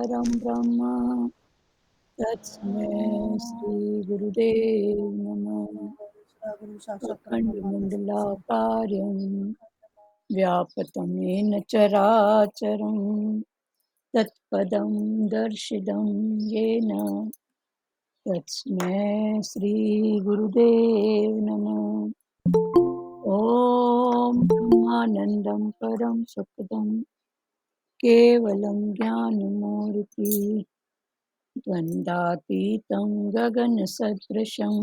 परं ब्रह्म तस्मै श्री गुरुदेव नमः। अखण्डमण्डलाकारं व्याप्तं येन चराचरं तत्पदं दर्शितं येन तस्मै श्री गुरुदेव नमः। ॐ ब्रह्मानन्दं परं सुखदं केवलं ज्ञानमूर्ति द्वन्द्वातीतं गगनसदृशं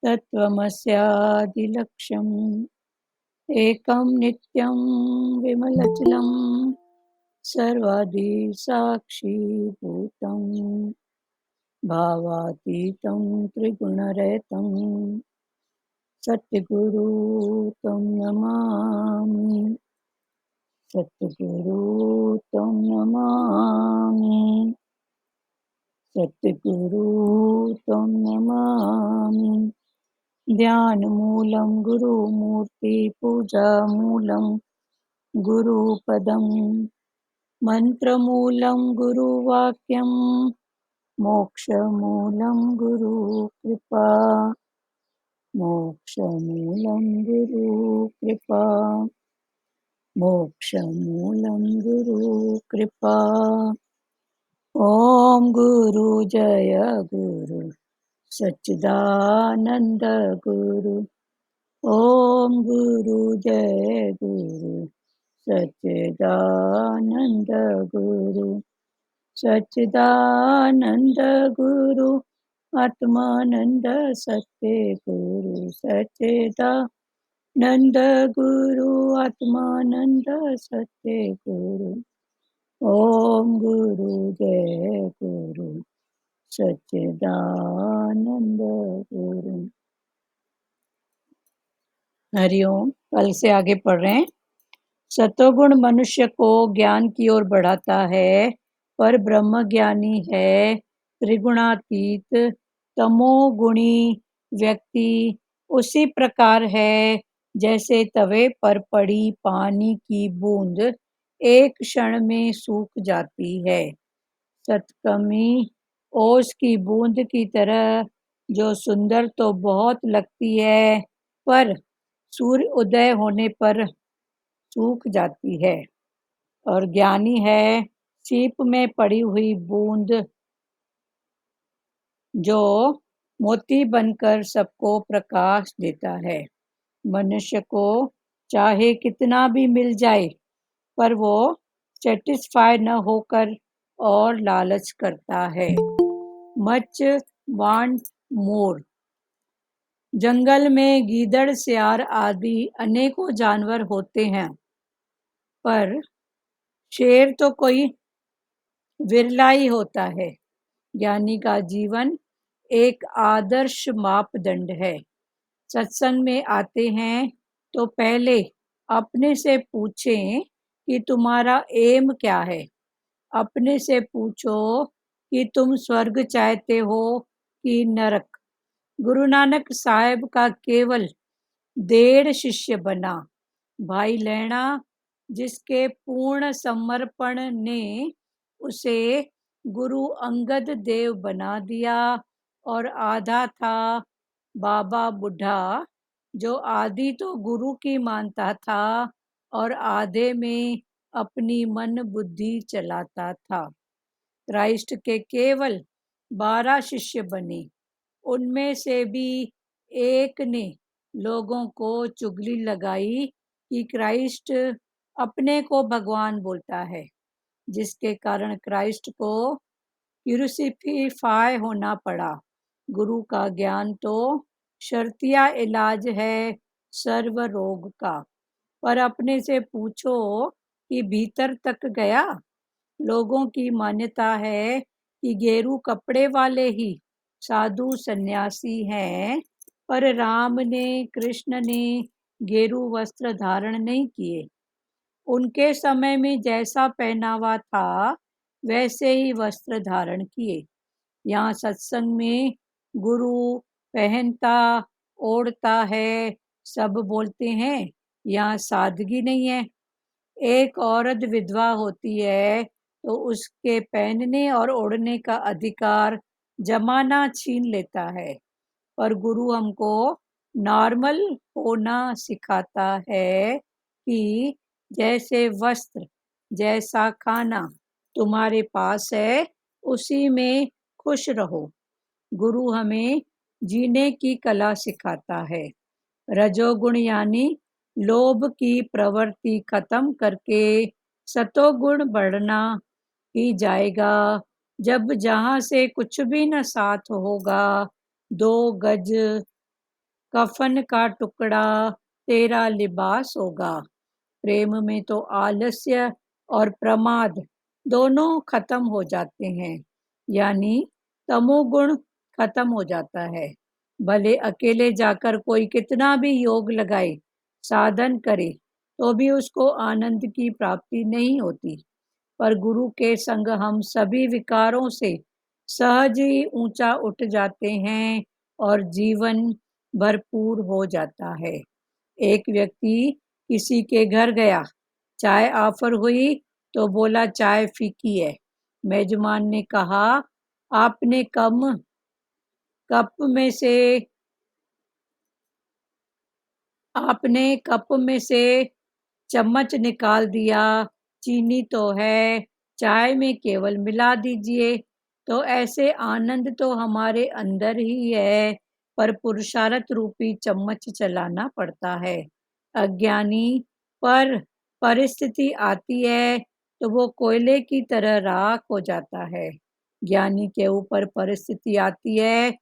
तत्त्वमस्यादिलक्ष्यम् एकं नित्यं विमलचलं सर्वादिसाक्षिभूतं भावातीतं त्रिगुणरहितं सद्गुरु तं नमामि। सद्गुरु तं नमामि। सद्गुरु तं नमामि। ध्यानमूलं गुरुमूर्ति पूजामूलं गुरुपदं मन्त्रमूलं गुरुवाक्यं मोक्षमूलं गुरुकृपा। मोक्षमूलं गुरुकृपा। मोक्षमूलं गुरुकृपा। ॐ गुरु जय गुरु सच्चिदानंद गुरु। ॐ गुरु जय गुरु सच्चिदानंद गुरु। सच्चिदानंद गुरु आत्मानंद सत्य गुरु। सच्चिदानंद गुरु आत्मानंद सत्य गुरु। ओम गुरु जय गुरु सच्चिदानंद गुरु। हरिओम। कल से आगे पढ़ रहे हैं। सतोगुण मनुष्य को ज्ञान की ओर बढ़ाता है, पर ब्रह्म ज्ञानी है त्रिगुणातीत। तमोगुणी व्यक्ति उसी प्रकार है जैसे तवे पर पड़ी पानी की बूंद एक क्षण में सूख जाती है। सतकर्मी ओस की बूंद की तरह जो सुंदर तो बहुत लगती है, पर सूर्य उदय होने पर सूख जाती है। और ज्ञानी है सीप में पड़ी हुई बूंद जो मोती बनकर सबको प्रकाश देता है। मनुष्य को चाहे कितना भी मिल जाए, पर वो सेटिस्फाई न होकर और लालच करता है। Much want more. जंगल में गीदड़, सियार आदि अनेकों जानवर होते हैं, पर शेर तो कोई विरला ही होता है। ज्ञानी का जीवन एक आदर्श मापदंड है। सत्संग में आते हैं तो पहले अपने से पूछें कि तुम्हारा एम क्या है। अपने से पूछो कि तुम स्वर्ग चाहते हो कि नरक। गुरु नानक साहब का केवल 1.5 शिष्य बना। भाई लैणा, जिसके पूर्ण समर्पण ने उसे गुरु अंगद देव बना दिया, और आधा था बाबा बुढ़ा, जो आदि तो गुरु की मानता था और आधे में अपनी मन बुद्धि चलाता था। क्राइस्ट के केवल 12 शिष्य बने। उनमें से भी एक ने लोगों को चुगली लगाई कि क्राइस्ट अपने को भगवान बोलता है, जिसके कारण क्राइस्ट को क्रूसिफाई होना पड़ा। गुरु का ज्ञान तो शर्तिया इलाज है सर्व रोग का। पर अपने से पूछो कि भीतर तक गया। लोगों की मान्यता है कि गेरू कपड़े वाले ही साधु सन्यासी हैं, पर राम ने, कृष्ण ने गेरू वस्त्र धारण नहीं किए। उनके समय में जैसा पहनावा था वैसे ही वस्त्र धारण किए। यहाँ सत्संग में गुरु पहनता ओढ़ता है, सब बोलते हैं। यहाँ सादगी नहीं है। एक औरत विधवा होती है तो उसके पहनने और ओढ़ने का अधिकार जमाना छीन लेता है। पर गुरु हमको नॉर्मल होना सिखाता है कि जैसे वस्त्र, जैसा खाना तुम्हारे पास है, उसी में खुश रहो। गुरु हमें जीने की कला सिखाता है। रजोगुण यानी लोभ की प्रवृत्ति खत्म करके सतोगुण बढ़ना ही जाएगा। जब जहाँ से कुछ भी न साथ होगा, 2 गज कफन का टुकड़ा तेरा लिबास होगा। प्रेम में तो आलस्य और प्रमाद दोनों खत्म हो जाते हैं, यानी तमोगुण खत्म हो जाता है। भले अकेले जाकर कोई कितना भी योग लगाए, साधन करे, तो भी उसको आनंद की प्राप्ति नहीं होती। पर गुरु के संग हम सभी विकारों से सहज ही ऊंचा उठ जाते हैं और जीवन भरपूर हो जाता है। एक व्यक्ति किसी के घर गया, चाय ऑफर हुई तो बोला चाय फीकी है। मेजबान ने कहा, आपने कप में से आपने कप में से चम्मच निकाल दिया, चीनी तो है, चाय में केवल मिला दीजिए। तो ऐसे आनंद तो हमारे अंदर ही है, पर पुरुषार्थ रूपी चम्मच चलाना पड़ता है। अज्ञानी पर परिस्थिति आती है तो वो कोयले की तरह राख हो जाता है। ज्ञानी के ऊपर परिस्थिति आती है,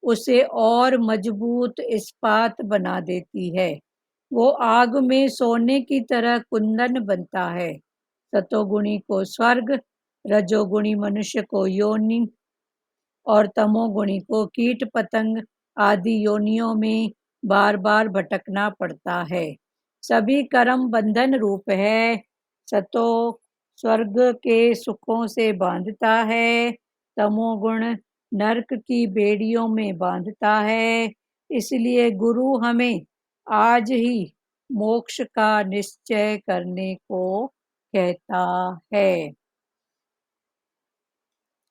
उसे और मजबूत इस्पात बना देती है। वो आग में सोने की तरह कुंदन बनता है। सतोगुणी को स्वर्ग, रजोगुणी मनुष्य को योनि और तमोगुणी को कीट पतंग आदि योनियों में बार बार भटकना पड़ता है। सभी कर्म बंधन रूप है। सतो स्वर्ग के सुखों से बांधता है, तमोगुण नरक की बेड़ियों में बांधता है। इसलिए गुरु हमें आज ही मोक्ष का निश्चय करने को कहता है।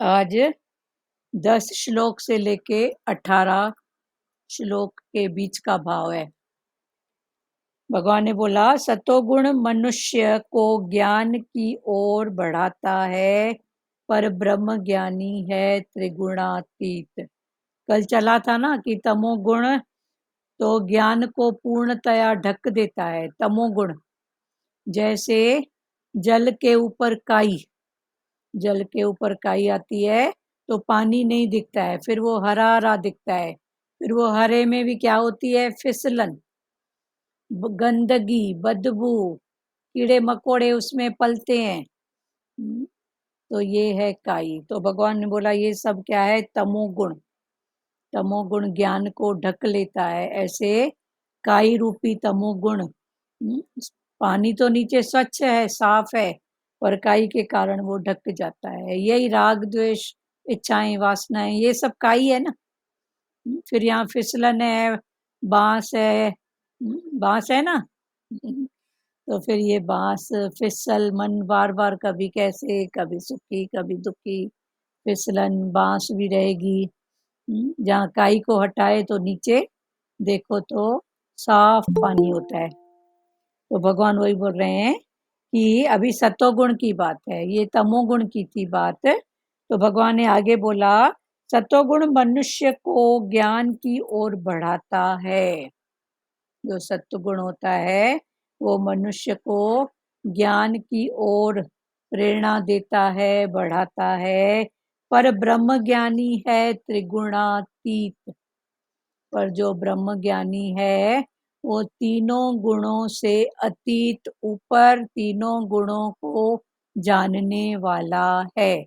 आज 10 श्लोक से लेके 18 श्लोक के बीच का भाव है। भगवान ने बोला, सतोगुण मनुष्य को ज्ञान की ओर बढ़ाता है, पर ब्रह्म ज्ञानी है त्रिगुणातीत। कल चला था ना कि तमोगुण तो ज्ञान को पूर्णतया ढक देता है। तमोगुण जैसे जल के ऊपर काई, जल के ऊपर काई आती है तो पानी नहीं दिखता है, फिर वो हरा हरा दिखता है। फिर वो हरे में भी क्या होती है, फिसलन, गंदगी, बदबू, कीड़े मकोड़े उसमें पलते हैं। तो ये है काई। तो भगवान ने बोला ये सब क्या है, तमोगुण। तमोगुण ज्ञान को ढक लेता है। ऐसे काई रूपी तमोगुण, पानी तो नीचे स्वच्छ है, साफ है, पर काई के कारण वो ढक जाता है। यही राग द्वेष इच्छाएं वासनाएं, ये सब काई है ना। फिर यहाँ फिसलन है, बांस है, बांस है ना। तो फिर ये बांस फिसल, मन बार बार कभी कैसे, कभी सुखी कभी दुखी, फिसलन बांस भी रहेगी। जहाँ काई को हटाए तो नीचे देखो तो साफ पानी होता है। तो भगवान वही बोल रहे हैं कि अभी सतोगुण की बात है, ये तमोगुण की थी बात। तो भगवान ने आगे बोला, सतोगुण मनुष्य को ज्ञान की ओर बढ़ाता है। जो सत्वगुण होता है वो मनुष्य को ज्ञान की ओर प्रेरणा देता है, बढ़ाता है। पर ब्रह्म ज्ञानी है त्रिगुणातीत। पर जो ब्रह्म ज्ञानी है वो तीनों गुणों से अतीत, ऊपर, तीनों गुणों को जानने वाला है।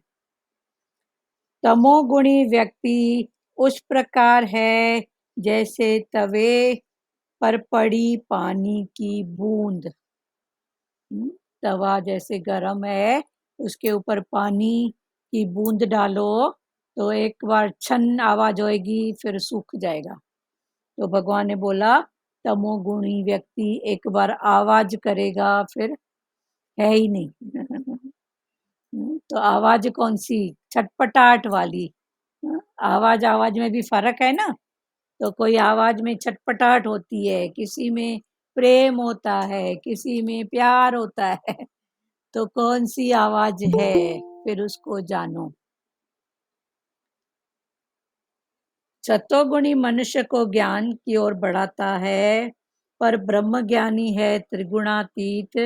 तमोगुणी व्यक्ति उस प्रकार है जैसे तवे पर पड़ी पानी की बूंद। तवा जैसे गरम है, उसके ऊपर पानी की बूंद डालो तो एक बार छन आवाज होएगी, फिर सूख जाएगा। तो भगवान ने बोला तमोगुणी व्यक्ति एक बार आवाज करेगा फिर है ही नहीं। तो आवाज कौन सी? छटपटाहट वाली। आवाज आवाज में भी फर्क है ना। तो कोई आवाज में छटपटाहट होती है, किसी में प्रेम होता है, किसी में प्यार होता है। तो कौन सी आवाज है, फिर उसको जानो। सतोगुणी मनुष्य को ज्ञान की ओर बढ़ाता है, पर ब्रह्म ज्ञानी है त्रिगुणातीत।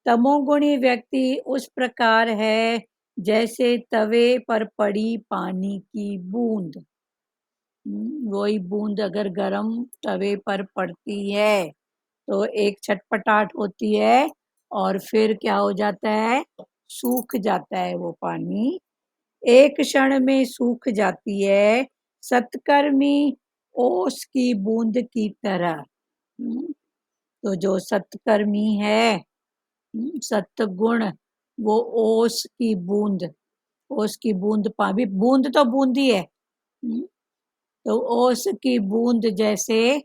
तमोगुणी व्यक्ति उस प्रकार है जैसे तवे पर पड़ी पानी की बूंद। वही बूंद अगर गरम तवे पर पड़ती है तो एक छटपटाहट होती है और फिर क्या हो जाता है, सूख जाता है वो पानी, एक क्षण में सूख जाती है। सत्कर्मी ओस की बूंद की तरह। तो जो सत्कर्मी है, सत्गुण, वो ओस की बूंद, ओस की बूंद पानी, बूंद तो बूंद ही है। तो ओस की बूंद जैसे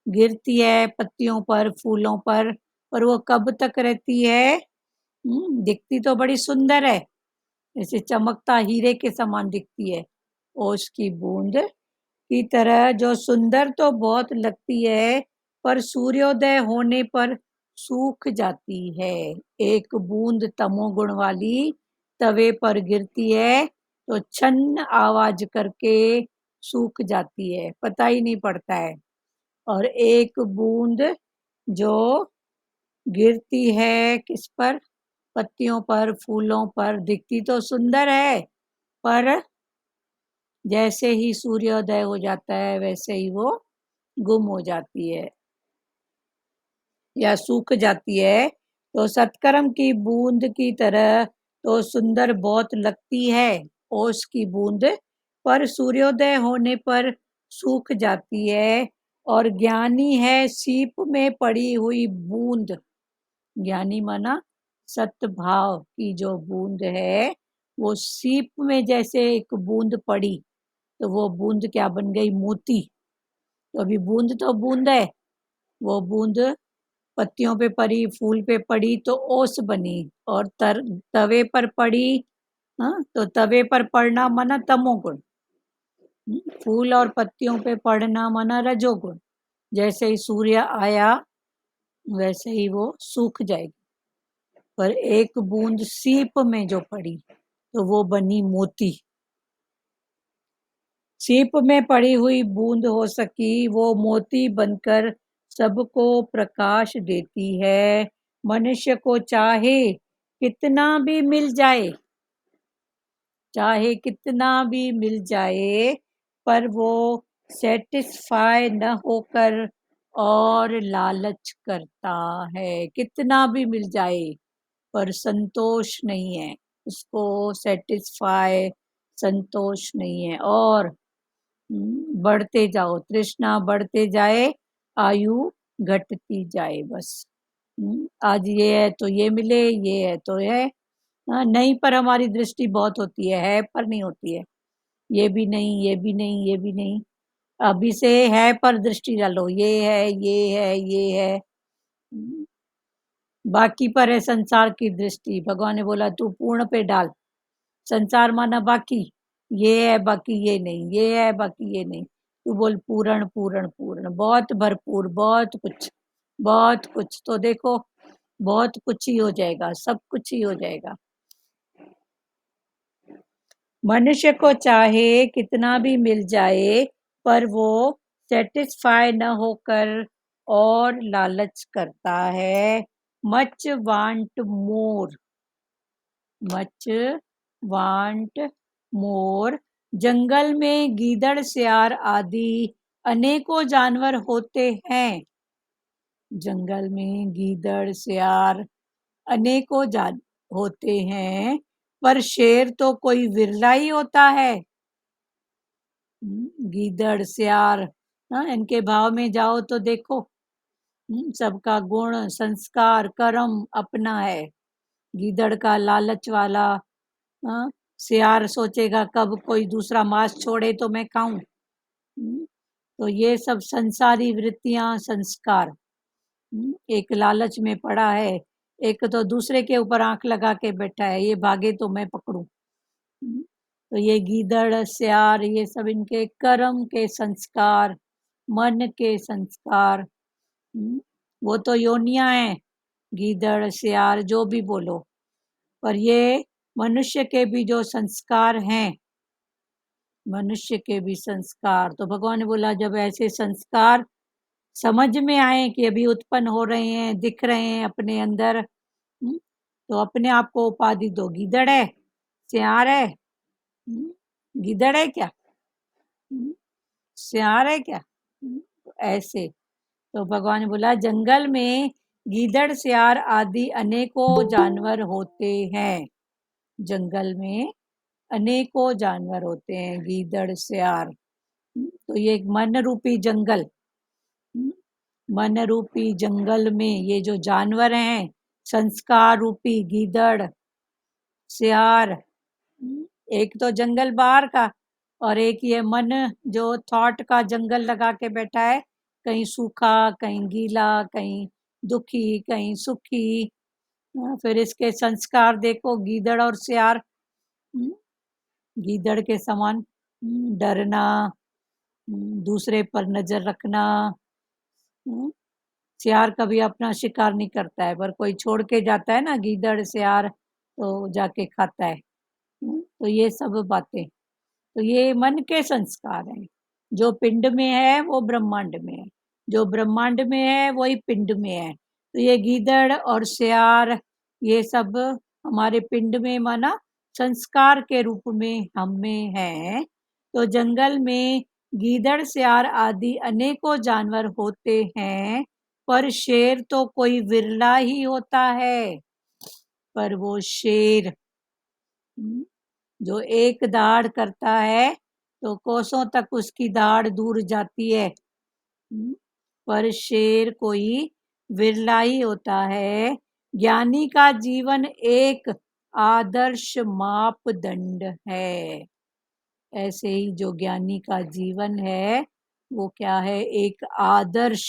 गिरती है पत्तियों पर, फूलों पर वो कब तक रहती है? दिखती तो बड़ी सुंदर है, जैसे चमकता हीरे के समान दिखती है, ओस की बूंद की तरह जो सुंदर तो बहुत लगती है, पर सूर्योदय होने पर सूख जाती है। एक बूंद तमोगुण वाली तवे पर गिरती है तो छन्न आवाज करके सूख जाती है, पता ही नहीं पड़ता है। और एक बूंद जो गिरती है किस पर? पत्तियों पर, फूलों पर, दिखती तो सुंदर है, पर जैसे ही सूर्योदय हो जाता है वैसे ही वो गुम हो जाती है या सूख जाती है। तो सत्कर्म की बूंद की तरह तो सुंदर बहुत लगती है ओस की बूंद, पर सूर्योदय होने पर सूख जाती है। और ज्ञानी है सीप में पड़ी हुई बूंद। ज्ञानी माना सत्भाव की जो बूंद है, वो सीप में जैसे एक बूंद पड़ी तो वो बूंद क्या बन गई? मोती। तो अभी बूंद तो बूंद है, वो बूंद पत्तियों पे पड़ी, फूल पे पड़ी तो ओस बनी, और तवे पर पड़ी। हाँ, तो तवे पर पड़ना माना तमोगुण। फूल और पत्तियों पे पड़ना माना रजोगुण। जैसे ही सूर्य आया वैसे ही वो सूख जाएगी। पर एक बूंद सीप में जो पड़ी तो वो बनी मोती। सीप में पड़ी हुई बूंद हो सकी वो मोती बनकर सबको प्रकाश देती है। मनुष्य को चाहे कितना भी मिल जाए, चाहे कितना भी मिल जाए, पर वो सेटिस्फाई न होकर और लालच करता है। कितना भी मिल जाए पर संतोष नहीं है उसको, सेटिस्फाई, संतोष नहीं है, और बढ़ते जाओ, तृष्णा बढ़ते जाए, आयु घटती जाए बस। आज ये है तो ये मिले, ये है तो है। हाँ, नहीं पर हमारी दृष्टि बहुत होती है पर नहीं होती है। ये भी नहीं, ये भी नहीं, ये भी नहीं। अभी से है पर दृष्टि डालो, ये है, ये है, ये है। बाकी पर है संसार की दृष्टि। भगवान ने बोला तू पूर्ण पे डाल। संसार माना बाकी, ये है बाकी ये नहीं, ये है बाकी ये नहीं। तू बोल पूर्ण पूर्ण पूर्ण, बहुत भरपूर, बहुत कुछ, बहुत कुछ। तो देखो बहुत कुछ ही हो जाएगा, सब कुछ ही हो जाएगा। मनुष्य को चाहे कितना भी मिल जाए, पर वो सेटिस्फाई न होकर और लालच करता है। Much want more, much want more. जंगल में गीदड़, सियार आदि अनेकों जानवर होते हैं। जंगल में गीदड़, सियार अनेकों जान होते हैं, पर शेर तो कोई विरला ही होता है। गीदड़, सियार, हाँ, इनके भाव में जाओ तो देखो, सबका गुण, संस्कार, कर्म अपना है। गीदड़ का लालच वाला, हाँ, सियार सोचेगा कब कोई दूसरा मांस छोड़े तो मैं खाऊं। तो ये सब संसारी वृत्तियां, संस्कार, एक लालच में पड़ा है। एक तो दूसरे के ऊपर आंख लगा के बैठा है, ये भागे तो मैं पकड़ूं। तो ये गीदड़ सियार ये सब इनके कर्म के संस्कार, मन के संस्कार। वो तो योनियां हैं, गीदड़ सियार जो भी बोलो, पर ये मनुष्य के भी जो संस्कार हैं, मनुष्य के भी संस्कार, तो भगवान ने बोला जब ऐसे संस्कार समझ में आए कि अभी उत्पन्न हो रहे हैं, दिख रहे हैं अपने अंदर, तो अपने आप को उपाधि दो, गीदड़ है, सियार है, गीदड़ है क्या, सियार है क्या, ऐसे। तो भगवान ने बोला जंगल में गीदड़ सियार आदि अनेकों जानवर होते हैं, जंगल में अनेकों जानवर होते हैं, गीदड़ सियार। तो ये एक मन रूपी जंगल, मन रूपी जंगल में ये जो जानवर हैं, संस्कार रूपी गीदड़ सियार, एक तो जंगल बाहर का और एक ये मन जो थॉट का जंगल लगा के बैठा है, कहीं सूखा कहीं गीला, कहीं दुखी कहीं सुखी। फिर इसके संस्कार देखो, गीदड़ और सियार, गीदड़ के समान डरना, दूसरे पर नजर रखना। सियार कभी अपना शिकार नहीं करता है, पर कोई छोड़ के जाता है ना, गीदड़ सियार तो जाके खाता है। तो ये सब बातें, तो ये मन के संस्कार हैं। जो पिंड में है वो ब्रह्मांड में है, जो ब्रह्मांड में है वही पिंड में है। तो ये गीदड़ और सियार ये सब हमारे पिंड में माना संस्कार के रूप में हम में है। तो जंगल में गीदड़ सियार आदि अनेकों जानवर होते हैं, पर शेर तो कोई विरला ही होता है। पर वो शेर जो एक दाढ़ करता है तो कोसों तक उसकी दाढ़ दूर जाती है, पर शेर कोई विरला ही होता है। ज्ञानी का जीवन एक आदर्श मापदंड है। ऐसे ही जो ज्ञानी का जीवन है वो क्या है, एक आदर्श।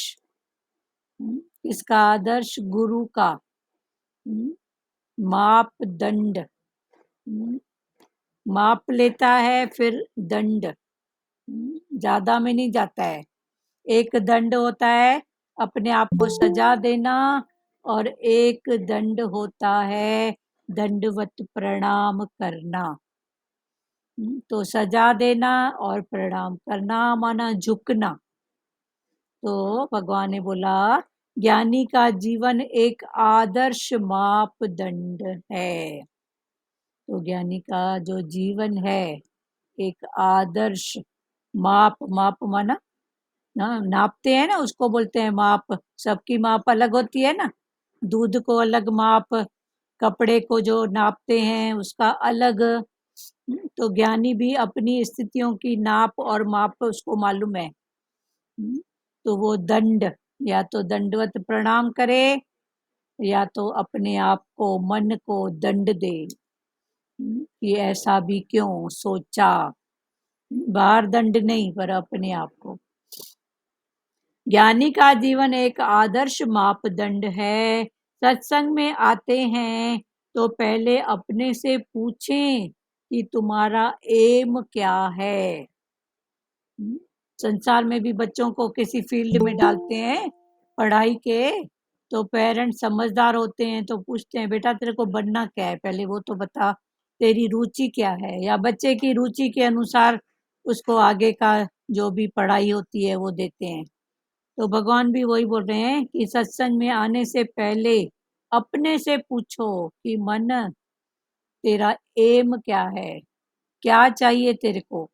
इसका आदर्श गुरु का मापदंड, माप लेता है फिर दंड, ज्यादा में नहीं जाता है। एक दंड होता है अपने आप को सजा देना, और एक दंड होता है दंडवत प्रणाम करना। तो सजा देना और प्रणाम करना माना झुकना। तो भगवान ने बोला ज्ञानी का जीवन एक आदर्श मापदंड है। तो ज्ञानी का जो जीवन है एक आदर्श माप, माप माना नापते हैं ना, उसको बोलते हैं माप। सबकी माप अलग होती है ना, दूध को अलग माप, कपड़े को जो नापते हैं उसका अलग। तो ज्ञानी भी अपनी स्थितियों की नाप और माप उसको मालूम है। तो वो दंड, या तो दंडवत प्रणाम करे या तो अपने आप को, मन को दंड दे कि ऐसा भी क्यों सोचा। बाहर दंड नहीं, पर अपने आप को। ज्ञानी का जीवन एक आदर्श मापदंड है। सत्संग में आते हैं तो पहले अपने से पूछें कि तुम्हारा एम क्या है। संसार में भी बच्चों को किसी फील्ड में डालते हैं पढ़ाई के, तो पेरेंट्स समझदार होते हैं तो पूछते हैं बेटा तेरे को बनना क्या है, पहले वो तो बता, तेरी रुचि क्या है। या बच्चे की रुचि के अनुसार उसको आगे का जो भी पढ़ाई होती है वो देते हैं। तो भगवान भी वही बोल रहे हैं कि सत्संग में आने से पहले अपने से पूछो कि मन तेरा एम क्या है, क्या चाहिए तेरे को।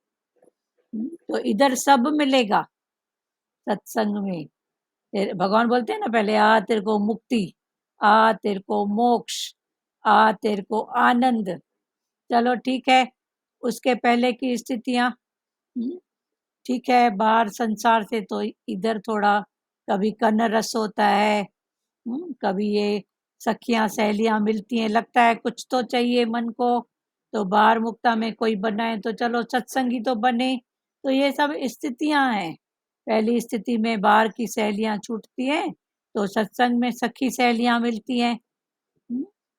तो इधर सब मिलेगा सत्संग में। भगवान बोलते हैं ना पहले, आ तेरे को मुक्ति, आ तेरे को मोक्ष, आ तेरे को आनंद। चलो ठीक है, उसके पहले की स्थितियां ठीक है, बाहर संसार से तो इधर थोड़ा कभी कन्न रस होता है, कभी ये सखियां सहेलियां मिलती हैं, लगता है कुछ तो चाहिए मन को, तो बाहर मुक्ता में कोई बनाए तो चलो सत्संगी तो बने। तो ये सब स्थितियां हैं। पहली स्थिति में बाहर की सहेलियां छूटती हैं तो सत्संग में सखी सहेलियां मिलती हैं।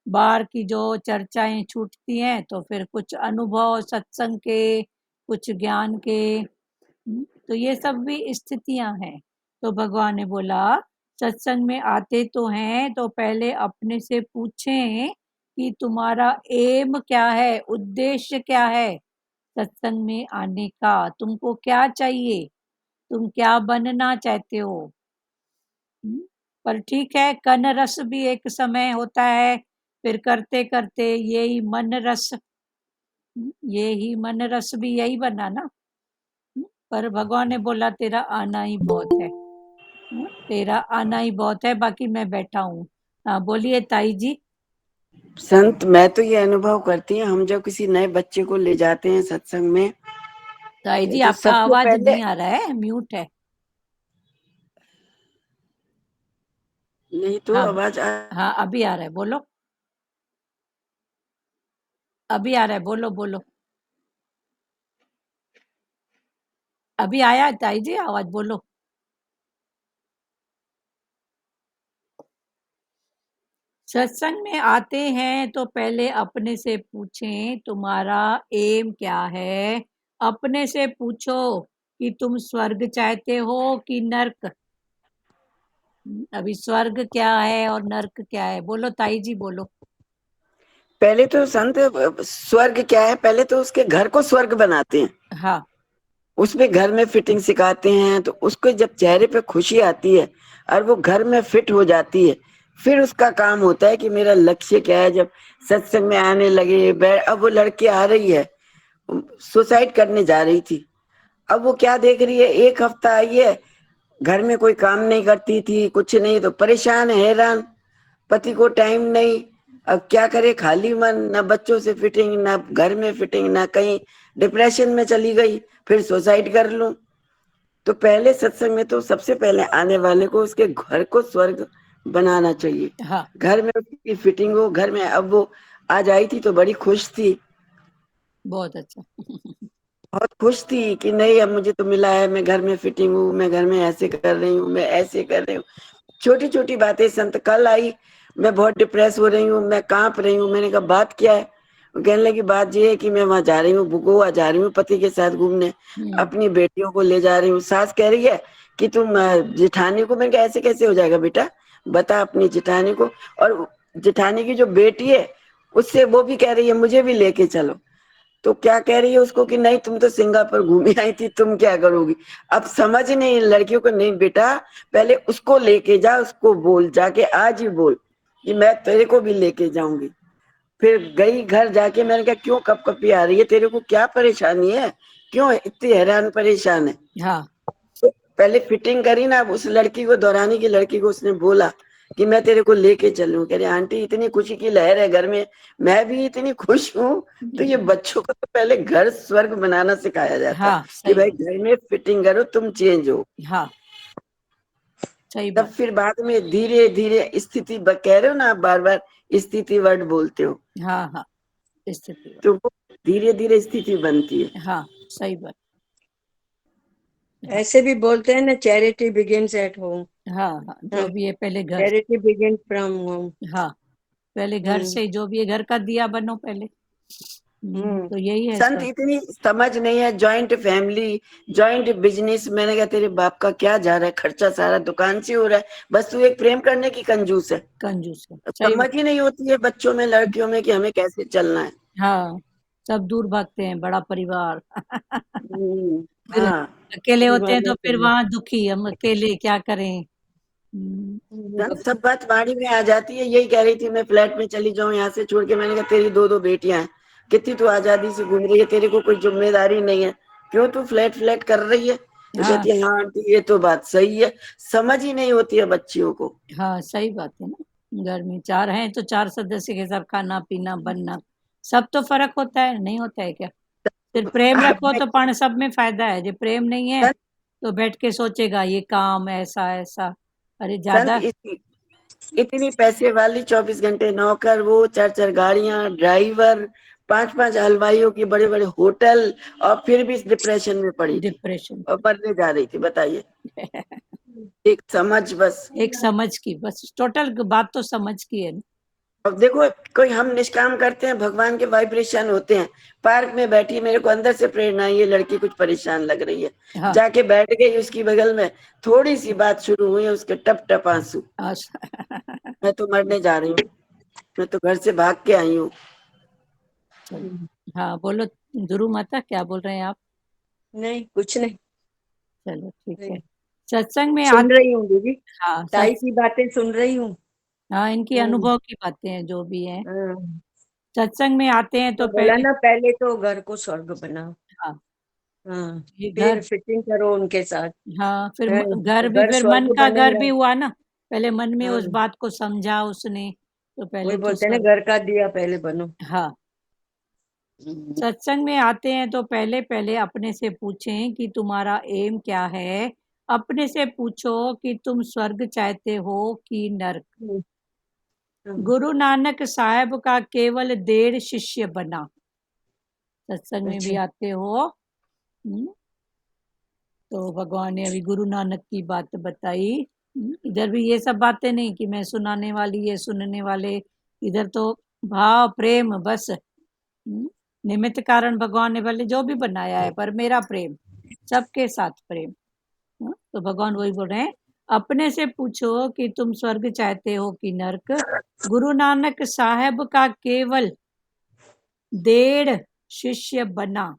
बाहर की जो चर्चाएं छूटती हैं तो फिर कुछ अनुभव सत्संग के, कुछ ज्ञान के। तो ये सब भी स्थितियां हैं। तो भगवान ने बोला सत्संग में आते तो हैं तो पहले अपने से पूछें कि तुम्हारा एम क्या है, उद्देश्य क्या है सत्संग में आने का, तुमको क्या चाहिए, तुम क्या बनना चाहते हो। हम्म, पर ठीक है, कन रस भी एक समय होता है, फिर करते करते यही मन रस, यही मन रस भी यही बना ना। पर भगवान ने बोला तेरा आना ही बहुत है। तेरा आना ही बहुत है, बाकी मैं बैठा हूँ। हाँ बोलिए ताई जी। संत, मैं तो ये अनुभव करती हूँ, हम जब किसी नए बच्चे को ले जाते हैं सत्संग में, ताई जी तो आपका सबसे आवाज पहले, नहीं आ रहा है, म्यूट है। नहीं तो हाँ आवाज हाँ अभी आ रहा है, बोलो। अभी आ रहा है, बोलो बोलो। अभी आया है ताई जी आवाज, बोलो। सत्संग में आते हैं तो पहले अपने से पूछें तुम्हारा एम क्या है। अपने से पूछो कि तुम स्वर्ग चाहते हो कि नर्क। अभी स्वर्ग क्या है और नर्क क्या है, बोलो ताई जी बोलो। पहले तो संत, स्वर्ग क्या है, पहले तो उसके घर को स्वर्ग बनाते हैं, हाँ उसमें घर में फिटिंग सिखाते हैं, तो उसको जब चेहरे पे खुशी आती है और वो घर में फिट हो जाती है, फिर उसका काम होता है कि मेरा लक्ष्य क्या है। जब सत्संग में आने लगे, अब वो लड़की आ रही है, सुसाइड करने जा रही थी, अब वो क्या देख रही है, एक हफ्ता आई है, घर में कोई काम नहीं करती थी, कुछ नहीं, तो परेशान हैरान, पति को टाइम नहीं, अब क्या करे, खाली मन, ना बच्चों से फिटिंग, ना घर में फिटिंग, ना कहीं, डिप्रेशन में चली गई, फिर सुसाइड कर लूं। तो पहले सत्संग में तो सबसे पहले आने वाले को उसके घर को स्वर्ग बनाना चाहिए। हाँ घर में उसकी फिटिंग हो, घर में। अब वो आज आई थी तो बड़ी खुश थी, बहुत अच्छा। बहुत खुश थी कि नहीं, अब मुझे तो मिला है, मैं घर में फिटिंग हूँ, मैं घर में ऐसे कर रही हूँ, मैं ऐसे कर रही हूँ। छोटी छोटी बातें। संत कल आई, मैं बहुत डिप्रेस हो रही हूँ, मैं कांप रही हूँ। मैंने कहा बात क्या है? वो कहने लगी बात ये है कि मैं वहां जा रही हूँ, गोवा जा रही हूँ पति के साथ घूमने, हम्म अपनी बेटियों को ले जा रही हूँ। सास कह रही है कि तुम जिठानी को, मैंने कहा ऐसे कैसे हो जाएगा बेटा, बता अपनी जिठानी को। और जिठानी की जो बेटी है, उससे वो भी कह रही है मुझे भी लेके चलो। तो क्या कह रही है उसको कि नहीं, तुम तो सिंगापुर घूमी आई थी, तुम क्या करोगी? अब समझ नहीं लड़कियों को, नहीं बेटा, पहले उसको लेके जा, उसको बोल, जाके आज ही बोल कि मैं तेरे को भी लेके जाऊंगी। फिर गई घर जाके, मैंने कहा क्यों कपकपी आ रही है, तेरे को क्या परेशानी है, क्यों इतनी हैरान परेशान है? हाँ तो पहले फिटिंग करी ना, अब उस लड़की को, दौरानी की लड़की को, उसने बोला कि मैं तेरे को लेके चलूं। कह रहे आंटी इतनी खुशी की लहर है घर में, मैं भी इतनी खुश हूँ। तो ये बच्चों को तो पहले घर स्वर्ग बनाना सिखाया जाता है हाँ कि सही भाई बात। घर में फिटिंग करो, तुम चेंज हो। हाँ सही तब बात। फिर बाद में धीरे धीरे स्थिति, कह रहे हो ना आप बार बार स्थिति वर्ड बोलते हो, हाँ हाँ स्थिति तो वो धीरे धीरे स्थिति बनती है। हाँ सही बात। हाँ ऐसे भी बोलते हैं ना, चैरिटी बिगिंस एट होम। हाँ हाँ हाँ, जो भी है पहले घर। Charity begins from home. हाँ पहले घर हम्म से, जो भी है घर का दिया बनो पहले। हम्म तो यही है संत सब। इतनी समझ नहीं है, जॉइंट फैमिली, जॉइंट बिजनेस। मैंने कहा तेरे बाप का क्या जा रहा है, खर्चा सारा दुकान से हो रहा है, बस तू एक प्रेम करने की कंजूस है। कंजूस है, सही समझ बात। ही नहीं होती है बच्चों में, लड़कियों में, कि हमें कैसे चलना है। हाँ सब दूर भागते हैं, बड़ा परिवार। फिर हाँ। अकेले होते हैं वाले तो फिर के वहां दुखी, हम अकेले क्या करें। संत तो सब बात बाड़ी में आ जाती है। यही कह रही थी मैं फ्लैट में चली जाऊं यहाँ से छोड़ के। मैंने कहा तेरी दो दो बेटियां हैं, कितनी तू आजादी से घूम रही है, तेरे को कोई जिम्मेदारी नहीं है, क्यों तू फ्लैट फ्लैट कर रही है? तो हाँ कहती है हाँ आंटी ये तो बात सही है। समझ ही नहीं होती है बच्चियों को। हाँ सही बात है ना। घर में चार हैं तो चार सदस्य के साथ खाना पीना बनना, सब तो फर्क होता है, नहीं होता है क्या? फिर प्रेम अब रखो मैं, तो पण सब में फायदा है, जो प्रेम नहीं है संत, तो बैठ के सोचेगा ये काम ऐसा ऐसा। अरे संत ज्यादा। इतनी पैसे वाली, 24 घंटे नौकर, वो चार चार गाड़ियां, ड्राइवर, पांच पांच हलवाइयों की, बड़े बड़े होटल, और फिर भी इस डिप्रेशन में पड़ी थी डिप्रेशन। और मरने जा रही थी, बताइए। एक समझ बस। एक समझ की, बस टोटल बात तो समझ की है ना। अब देखो, कोई हम निष्काम करते हैं, भगवान के वाइब्रेशन होते हैं। पार्क में बैठी, मेरे को अंदर से प्रेरणा आई, ये लड़की कुछ परेशान लग रही है, हाँ। जाके बैठ गई उसकी बगल में। थोड़ी सी बात शुरू हुई, उसके टप टप आंसू। मैं तो मरने जा रही हूँ, मैं तो घर से भाग के आई हूँ। चलो, हाँ बोलो ध्रुव माता, क्या बोल रहे हैं आप? नहीं, कुछ नहीं। चलो ठीक है। नहीं, सत्संग में सुन रही हूँ दीदी, हाँ ताई की बातें सुन रही हूँ। हाँ, इनकी हम्म, अनुभव की बातें हैं जो भी हैं। हाँ। सत्संग में आते हैं तो तो बोला पहले, ना, पहले तो घर को स्वर्ग बनाओ। हाँ, हाँ, ये फिर घर, फिटिंग करो उनके साथ। हाँ फिर है, घर तो भी, घर फिर मन स्वर्ग का घर बनेगा। भी हुआ ना। पहले मन में उस हाँ, बात को समझा उसने, तो वही पहले तो बोलते हैं स्वर्ग। ना, घर का दिया पहले बनो। हाँ, हम्म, सत्संग में आते हैं तो पहले पहले अपने से पूछें कि तुम्हारा एम क्या है। अपने से पूछो कि तुम स्वर्ग चाहते हो कि नरक। हम्म, हम्म, गुरु नानक साहब का केवल 1.5 शिष्य बना। सत्संग में भी अच्छा। आते हो। हम्म, तो भगवान ने अभी गुरु नानक की बात बताई। इधर भी ये सब बातें नहीं कि मैं सुनाने वाली, ये सुनने वाले। इधर तो भाव प्रेम बस। निमित्त कारण भगवान ने भले जो भी बनाया है, पर मेरा प्रेम, सबके साथ प्रेम। तो भगवान वही बोल रहे हैं, अपने से पूछो कि तुम स्वर्ग चाहते हो कि नरक। गुरु नानक साहब का केवल 1.5 शिष्य बना।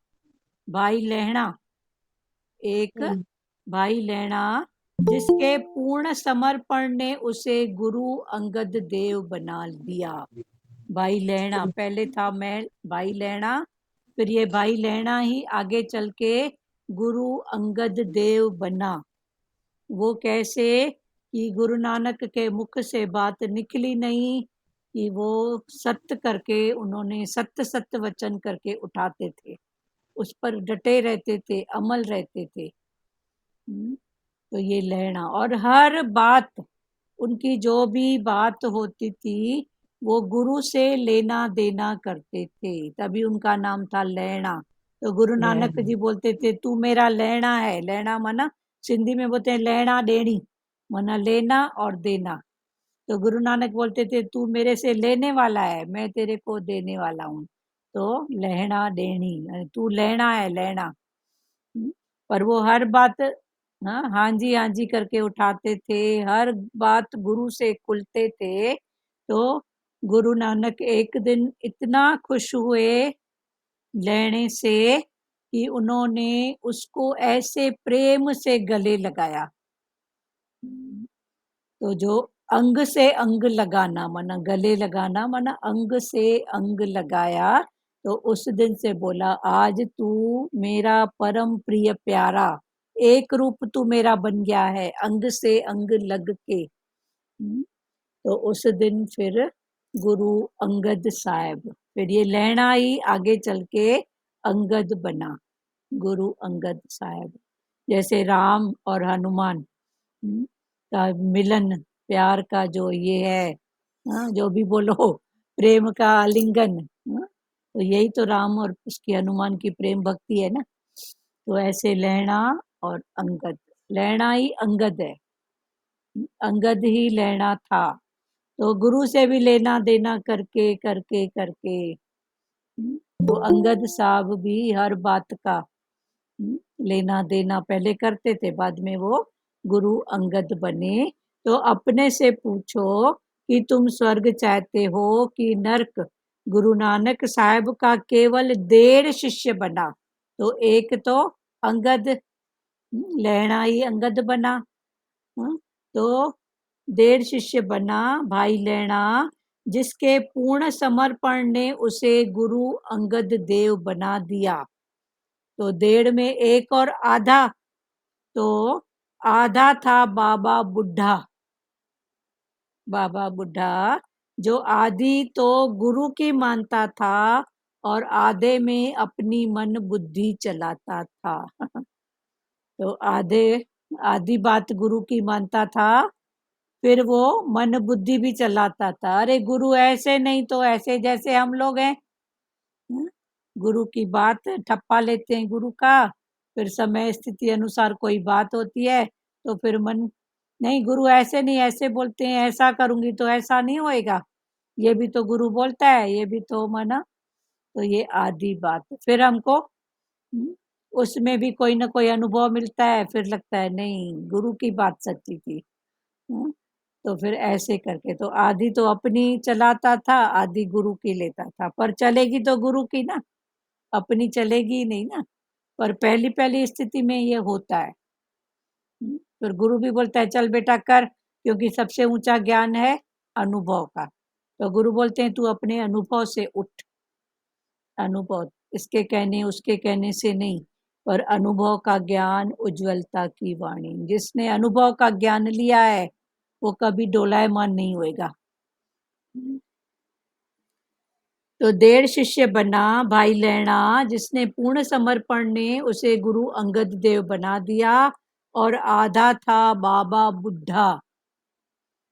भाई लहणा, एक हम्म, भाई लहणा, जिसके पूर्ण समर्पण ने उसे गुरु अंगद देव बना दिया। भाई लहणा पहले था, मैं भाई लहणा, फिर ये भाई लहणा ही आगे चल के गुरु अंगद देव बना। वो कैसे? कि गुरु नानक के मुख से बात निकली नहीं, कि वो सत्य करके, उन्होंने सत्य सत्य वचन करके उठाते थे, उस पर डटे रहते थे, अमल रहते थे। तो ये लहणा, और हर बात उनकी जो भी बात होती थी, वो गुरु से लेना देना करते थे, तभी उनका नाम था लहणा। तो गुरु नानक जी बोलते थे तू मेरा लहणा है। लहणा माना, सिंधी में बोलते हैं लहणा देनी, माना लेना और देना। तो गुरु नानक बोलते थे तू मेरे से लेने वाला है, मैं तेरे को देने वाला हूँ। तो लहणा देनी, तू लहणा है, लहणा। हम्म, पर वो हर बात, हाँ हाँ जी करके उठाते थे, हर बात गुरु से खुलते थे। तो गुरु नानक एक दिन इतना खुश हुए लेने से, कि उन्होंने उसको ऐसे प्रेम से गले लगाया। तो जो अंग से अंग लगाना, माना गले लगाना, माना अंग से अंग लगाया। तो उस दिन से बोला आज तू मेरा परम प्रिय प्यारा, एक रूप तू मेरा बन गया है, अंग से अंग लग के। तो उस दिन फिर गुरु अंगद साहब, फिर ये लेना ही आगे चल के अंगद बना, गुरु अंगद साहब। जैसे राम और हनुमान का मिलन, प्यार का जो ये है, हाँ, जो भी बोलो, प्रेम का आलिंगन, हाँ, तो यही तो राम और उसकी हनुमान की प्रेम भक्ति है ना। तो ऐसे लेना और अंगद, लेना ही अंगद है, अंगद ही लेना था। तो गुरु से भी लेना देना करके करके करके, तो अंगद साहब भी हर बात का लेना देना पहले करते थे, बाद में वो गुरु अंगद बने। तो अपने से पूछो कि तुम स्वर्ग चाहते हो कि नरक। गुरु नानक साहब का केवल 1.5 शिष्य बना। तो एक तो अंगद, लेना ही अंगद बना। तो 1.5 शिष्य बना भाई लेना, जिसके पूर्ण समर्पण ने उसे गुरु अंगद देव बना दिया। तो 1.5 में एक और आधा, तो आधा था बाबा बुढ़ा। बाबा बुढ़ा जो आधी तो गुरु की मानता था, और आधे में अपनी मन बुद्धि चलाता था। तो आधे, आधी बात गुरु की मानता था, फिर वो मन बुद्धि भी चलाता था। अरे गुरु ऐसे नहीं तो ऐसे, जैसे हम लोग हैं, हम्म, गुरु की बात ठप्पा लेते हैं गुरु का। फिर समय स्थिति अनुसार कोई बात होती है, तो फिर मन, नहीं गुरु ऐसे नहीं, ऐसे बोलते हैं, ऐसा करूंगी तो ऐसा नहीं होएगा। ये भी तो गुरु बोलता है, ये भी तो माना। तो ये आधी बात। फिर हमको उसमें भी कोई ना कोई अनुभव मिलता है, फिर लगता है नहीं गुरु की बात सच्ची थी। तो फिर ऐसे करके तो आधी तो अपनी चलाता था, आधी गुरु की लेता था, पर चलेगी तो गुरु की ना, अपनी चलेगी ही नहीं ना। पर पहली पहली स्थिति में ये होता है। फिर गुरु भी बोलता है चल बेटा कर, क्योंकि सबसे ऊंचा ज्ञान है अनुभव का। तो गुरु बोलते हैं तू अपने अनुभव से उठ। अनुभव इसके कहने उसके कहने से नहीं, पर अनुभव का ज्ञान उज्ज्वलता की वाणी। जिसने अनुभव का ज्ञान लिया है वो कभी डोलायमान नहीं होएगा। तो देर शिष्य बना भाई लैणा, जिसने पूर्ण समर्पण ने उसे गुरु अंगद देव बना दिया, और आधा था बाबा बुढ़ा।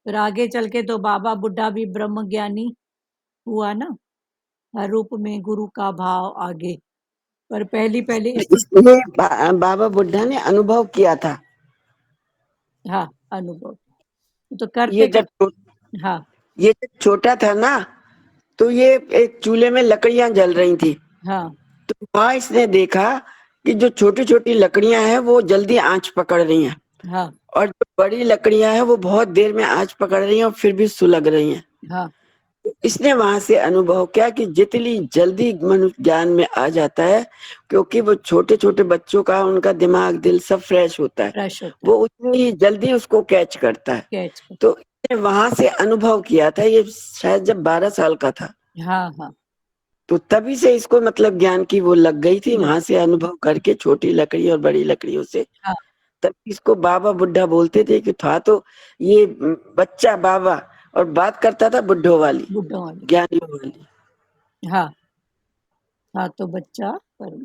फिर आगे चल के तो बाबा बुढ़ा भी ब्रह्म ज्ञानी हुआ ना, हर रूप में गुरु का भाव आगे। पर पहली पहली इसलिए बाबा बुड्ढा ने अनुभव किया था। हाँ, अनुभव तो करते ये जब हाँ ये जब छोटा था ना, तो ये एक चूल्हे में लकड़ियां जल रही थी। हाँ तो वहां इसने देखा कि जो छोटी छोटी लकड़ियां हैं वो जल्दी आंच पकड़ रही हैं, हाँ और जो बड़ी लकड़ियां हैं वो बहुत देर में आंच पकड़ रही हैं और फिर भी सुलग रही हैं। हाँ इसने वहां से अनुभव किया कि जितनी जल्दी मनुष्य ज्ञान में आ जाता है, क्योंकि वो छोटे छोटे बच्चों का उनका दिमाग दिल सब फ्रेश होता है, फ्रेश होता वो है, उतनी ही जल्दी उसको कैच करता है। कैच कर। तो इसने वहां से अनुभव किया था, ये शायद जब 12 साल का था। हाँ हाँ तो तभी से इसको मतलब ज्ञान की वो लग गई थी, लग वहां से अनुभव करके छोटी लकड़ी और बड़ी लकड़ियों से। हाँ तब इसको बाबा बुड्ढा बोलते थे कि था तो ये बच्चा बाबा, और बात करता था बुड्ढों वाली, बुड्ढों वाली। ज्ञानियों वाली। हाँ हाँ, तो बच्चा पर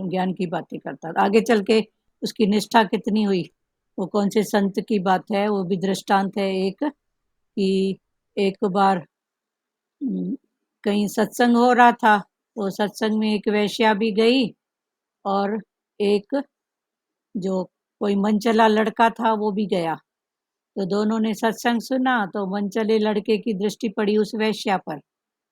ज्ञान की बातें करता था। आगे चल के उसकी निष्ठा कितनी हुई, वो कौन से संत की बात है, वो भी दृष्टांत है एक, कि एक बार कहीं सत्संग हो रहा था, तो सत्संग में एक वेश्या भी गई, और एक जो कोई मनचला लड़का था वो भी गया। तो दोनों ने सत्संग सुना, तो मनचले लड़के की दृष्टि पड़ी उस वेश्या पर,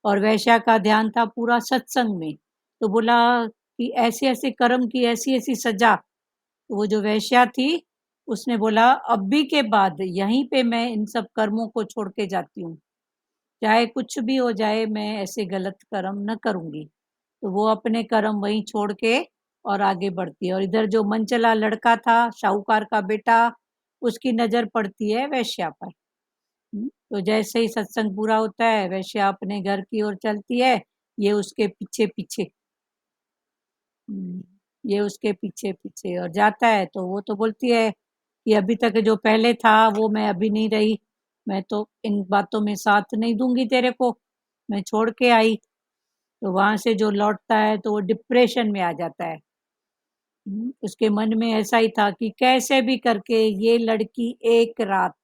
और वेश्या का ध्यान था पूरा सत्संग में। तो बोला कि ऐसे ऐसे कर्म की ऐसी ऐसी सजा। तो वो जो वेश्या थी उसने बोला अब भी के बाद यहीं पे मैं इन सब कर्मों को छोड़ के जाती हूँ, चाहे कुछ भी हो जाए मैं ऐसे गलत कर्म न करूंगी। तो वो अपने कर्म वहीं छोड़ के और आगे बढ़ती है। और इधर जो मनचला लड़का था साहूकार का बेटा, उसकी नजर पड़ती है वेश्या पर। तो जैसे ही सत्संग पूरा होता है वेश्या अपने घर की ओर चलती है, ये उसके पीछे पीछे। ये उसके पीछे पीछे और जाता है, तो वो तो बोलती है कि अभी तक जो पहले था वो मैं अभी नहीं रही, मैं तो इन बातों में साथ नहीं दूंगी तेरे को, मैं छोड़ के आई। तो वहां से जो लौटता है तो वो डिप्रेशन में आ जाता है। उसके मन में ऐसा ही था कि कैसे भी करके ये लड़की एक रात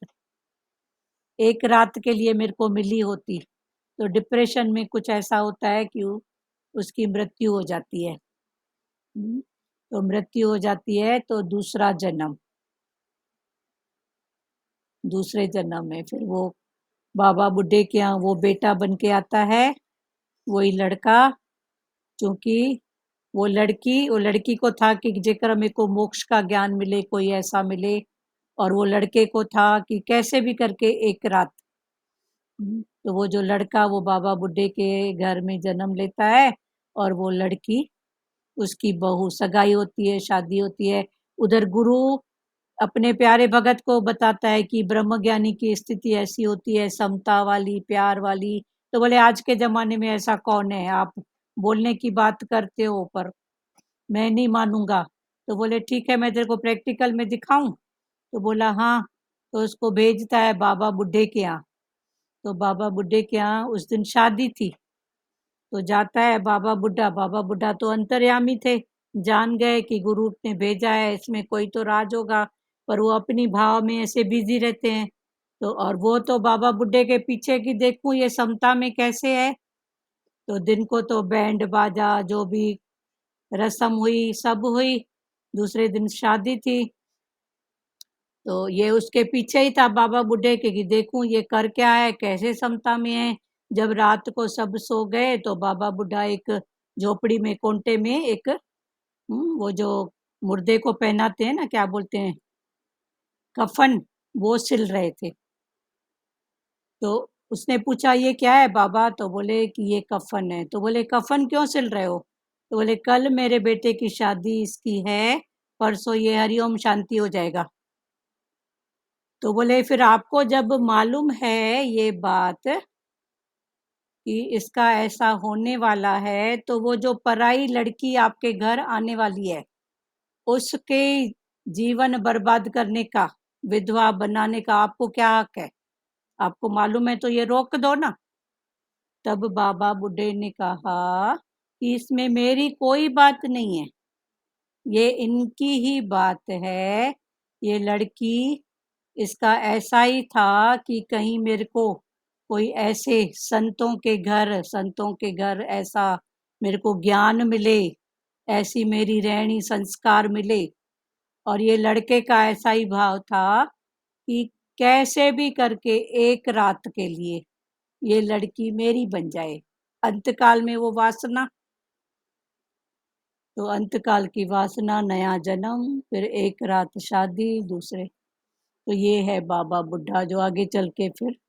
के लिए मेरे को मिली होती। तो डिप्रेशन में कुछ ऐसा होता है कि उसकी मृत्यु हो जाती है। तो मृत्यु हो जाती है तो दूसरे जन्म में फिर वो बाबा बुड्ढे के यहाँ वो बेटा बन के आता है, वही लड़का। क्योंकि वो लड़की को था कि जेकर मेरे को मोक्ष का ज्ञान मिले, कोई ऐसा मिले, और वो लड़के को था कि कैसे भी करके एक रात। तो वो जो लड़का वो बाबा बुड्ढे के घर में जन्म लेता है, और वो लड़की उसकी बहू, सगाई होती है, शादी होती है। उधर गुरु अपने प्यारे भगत को बताता है कि ब्रह्म ज्ञानी की स्थिति ऐसी होती है, समता वाली, प्यार वाली। तो बोले आज के जमाने में ऐसा कौन है, आप बोलने की बात करते हो पर मैं नहीं मानूंगा। तो बोले ठीक है मैं तेरे को प्रैक्टिकल में दिखाऊं। तो बोला हाँ। तो उसको भेजता है बाबा बुड्ढे के यहाँ। तो बाबा बुड्ढे के यहाँ उस दिन शादी थी। तो जाता है बाबा बुड्ढा तो अंतर्यामी थे, जान गए कि गुरु ने भेजा है, इसमें कोई तो राज होगा। पर वो अपनी भाव में ऐसे बिजी रहते हैं। तो और वो तो बाबा बुड्ढे के पीछे की देखूं ये समता में कैसे है। तो दिन को तो बैंड बाजा जो भी रस्म हुई सब हुई, दूसरे दिन शादी थी। तो ये उसके पीछे ही था बाबा बुड्ढे के कि देखूं ये कर क्या है, कैसे समता में है। जब रात को सब सो गए तो बाबा बुढ़ा एक झोपड़ी में कोंटे में एक वो जो मुर्दे को पहनाते हैं ना, क्या बोलते हैं, कफन, वो सिल रहे थे। तो उसने पूछा ये क्या है बाबा? तो बोले कि ये कफन है। तो बोले कफन क्यों सिल रहे हो? तो बोले कल मेरे बेटे की शादी इसकी है, परसों ये हरिओम शांति हो जाएगा। तो बोले फिर आपको जब मालूम है ये बात कि इसका ऐसा होने वाला है, तो वो जो पराई लड़की आपके घर आने वाली है, उसके जीवन बर्बाद करने का, विधवा बनाने का आपको क्या हक है? आपको मालूम है तो ये रोक दो ना। तब बाबा बुड्ढे ने कहा कि इसमें मेरी कोई बात नहीं है, ये इनकी ही बात है। ये लड़की, इसका ऐसा ही था कि कहीं मेरे को कोई ऐसे संतों के घर ऐसा मेरे को ज्ञान मिले, ऐसी मेरी रहनी संस्कार मिले। और ये लड़के का ऐसा ही भाव था कि कैसे भी करके एक रात के लिए ये लड़की मेरी बन जाए। अंतकाल में वो वासना, तो अंतकाल की वासना, नया जन्म, फिर एक रात शादी, दूसरे। तो ये है बाबा बुड्ढा, जो आगे चल के फिर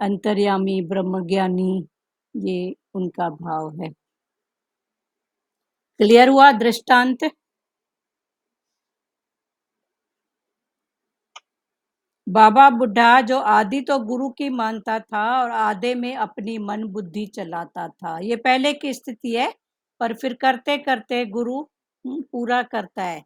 अंतर्यामी ब्रह्मज्ञानी, ये उनका भाव है। क्लियर हुआ दृष्टांत? बाबा बुड्ढा जो आदि तो गुरु की मानता था और आधे में अपनी मन बुद्धि चलाता था। ये पहले की स्थिति है, पर फिर करते करते गुरु पूरा करता है।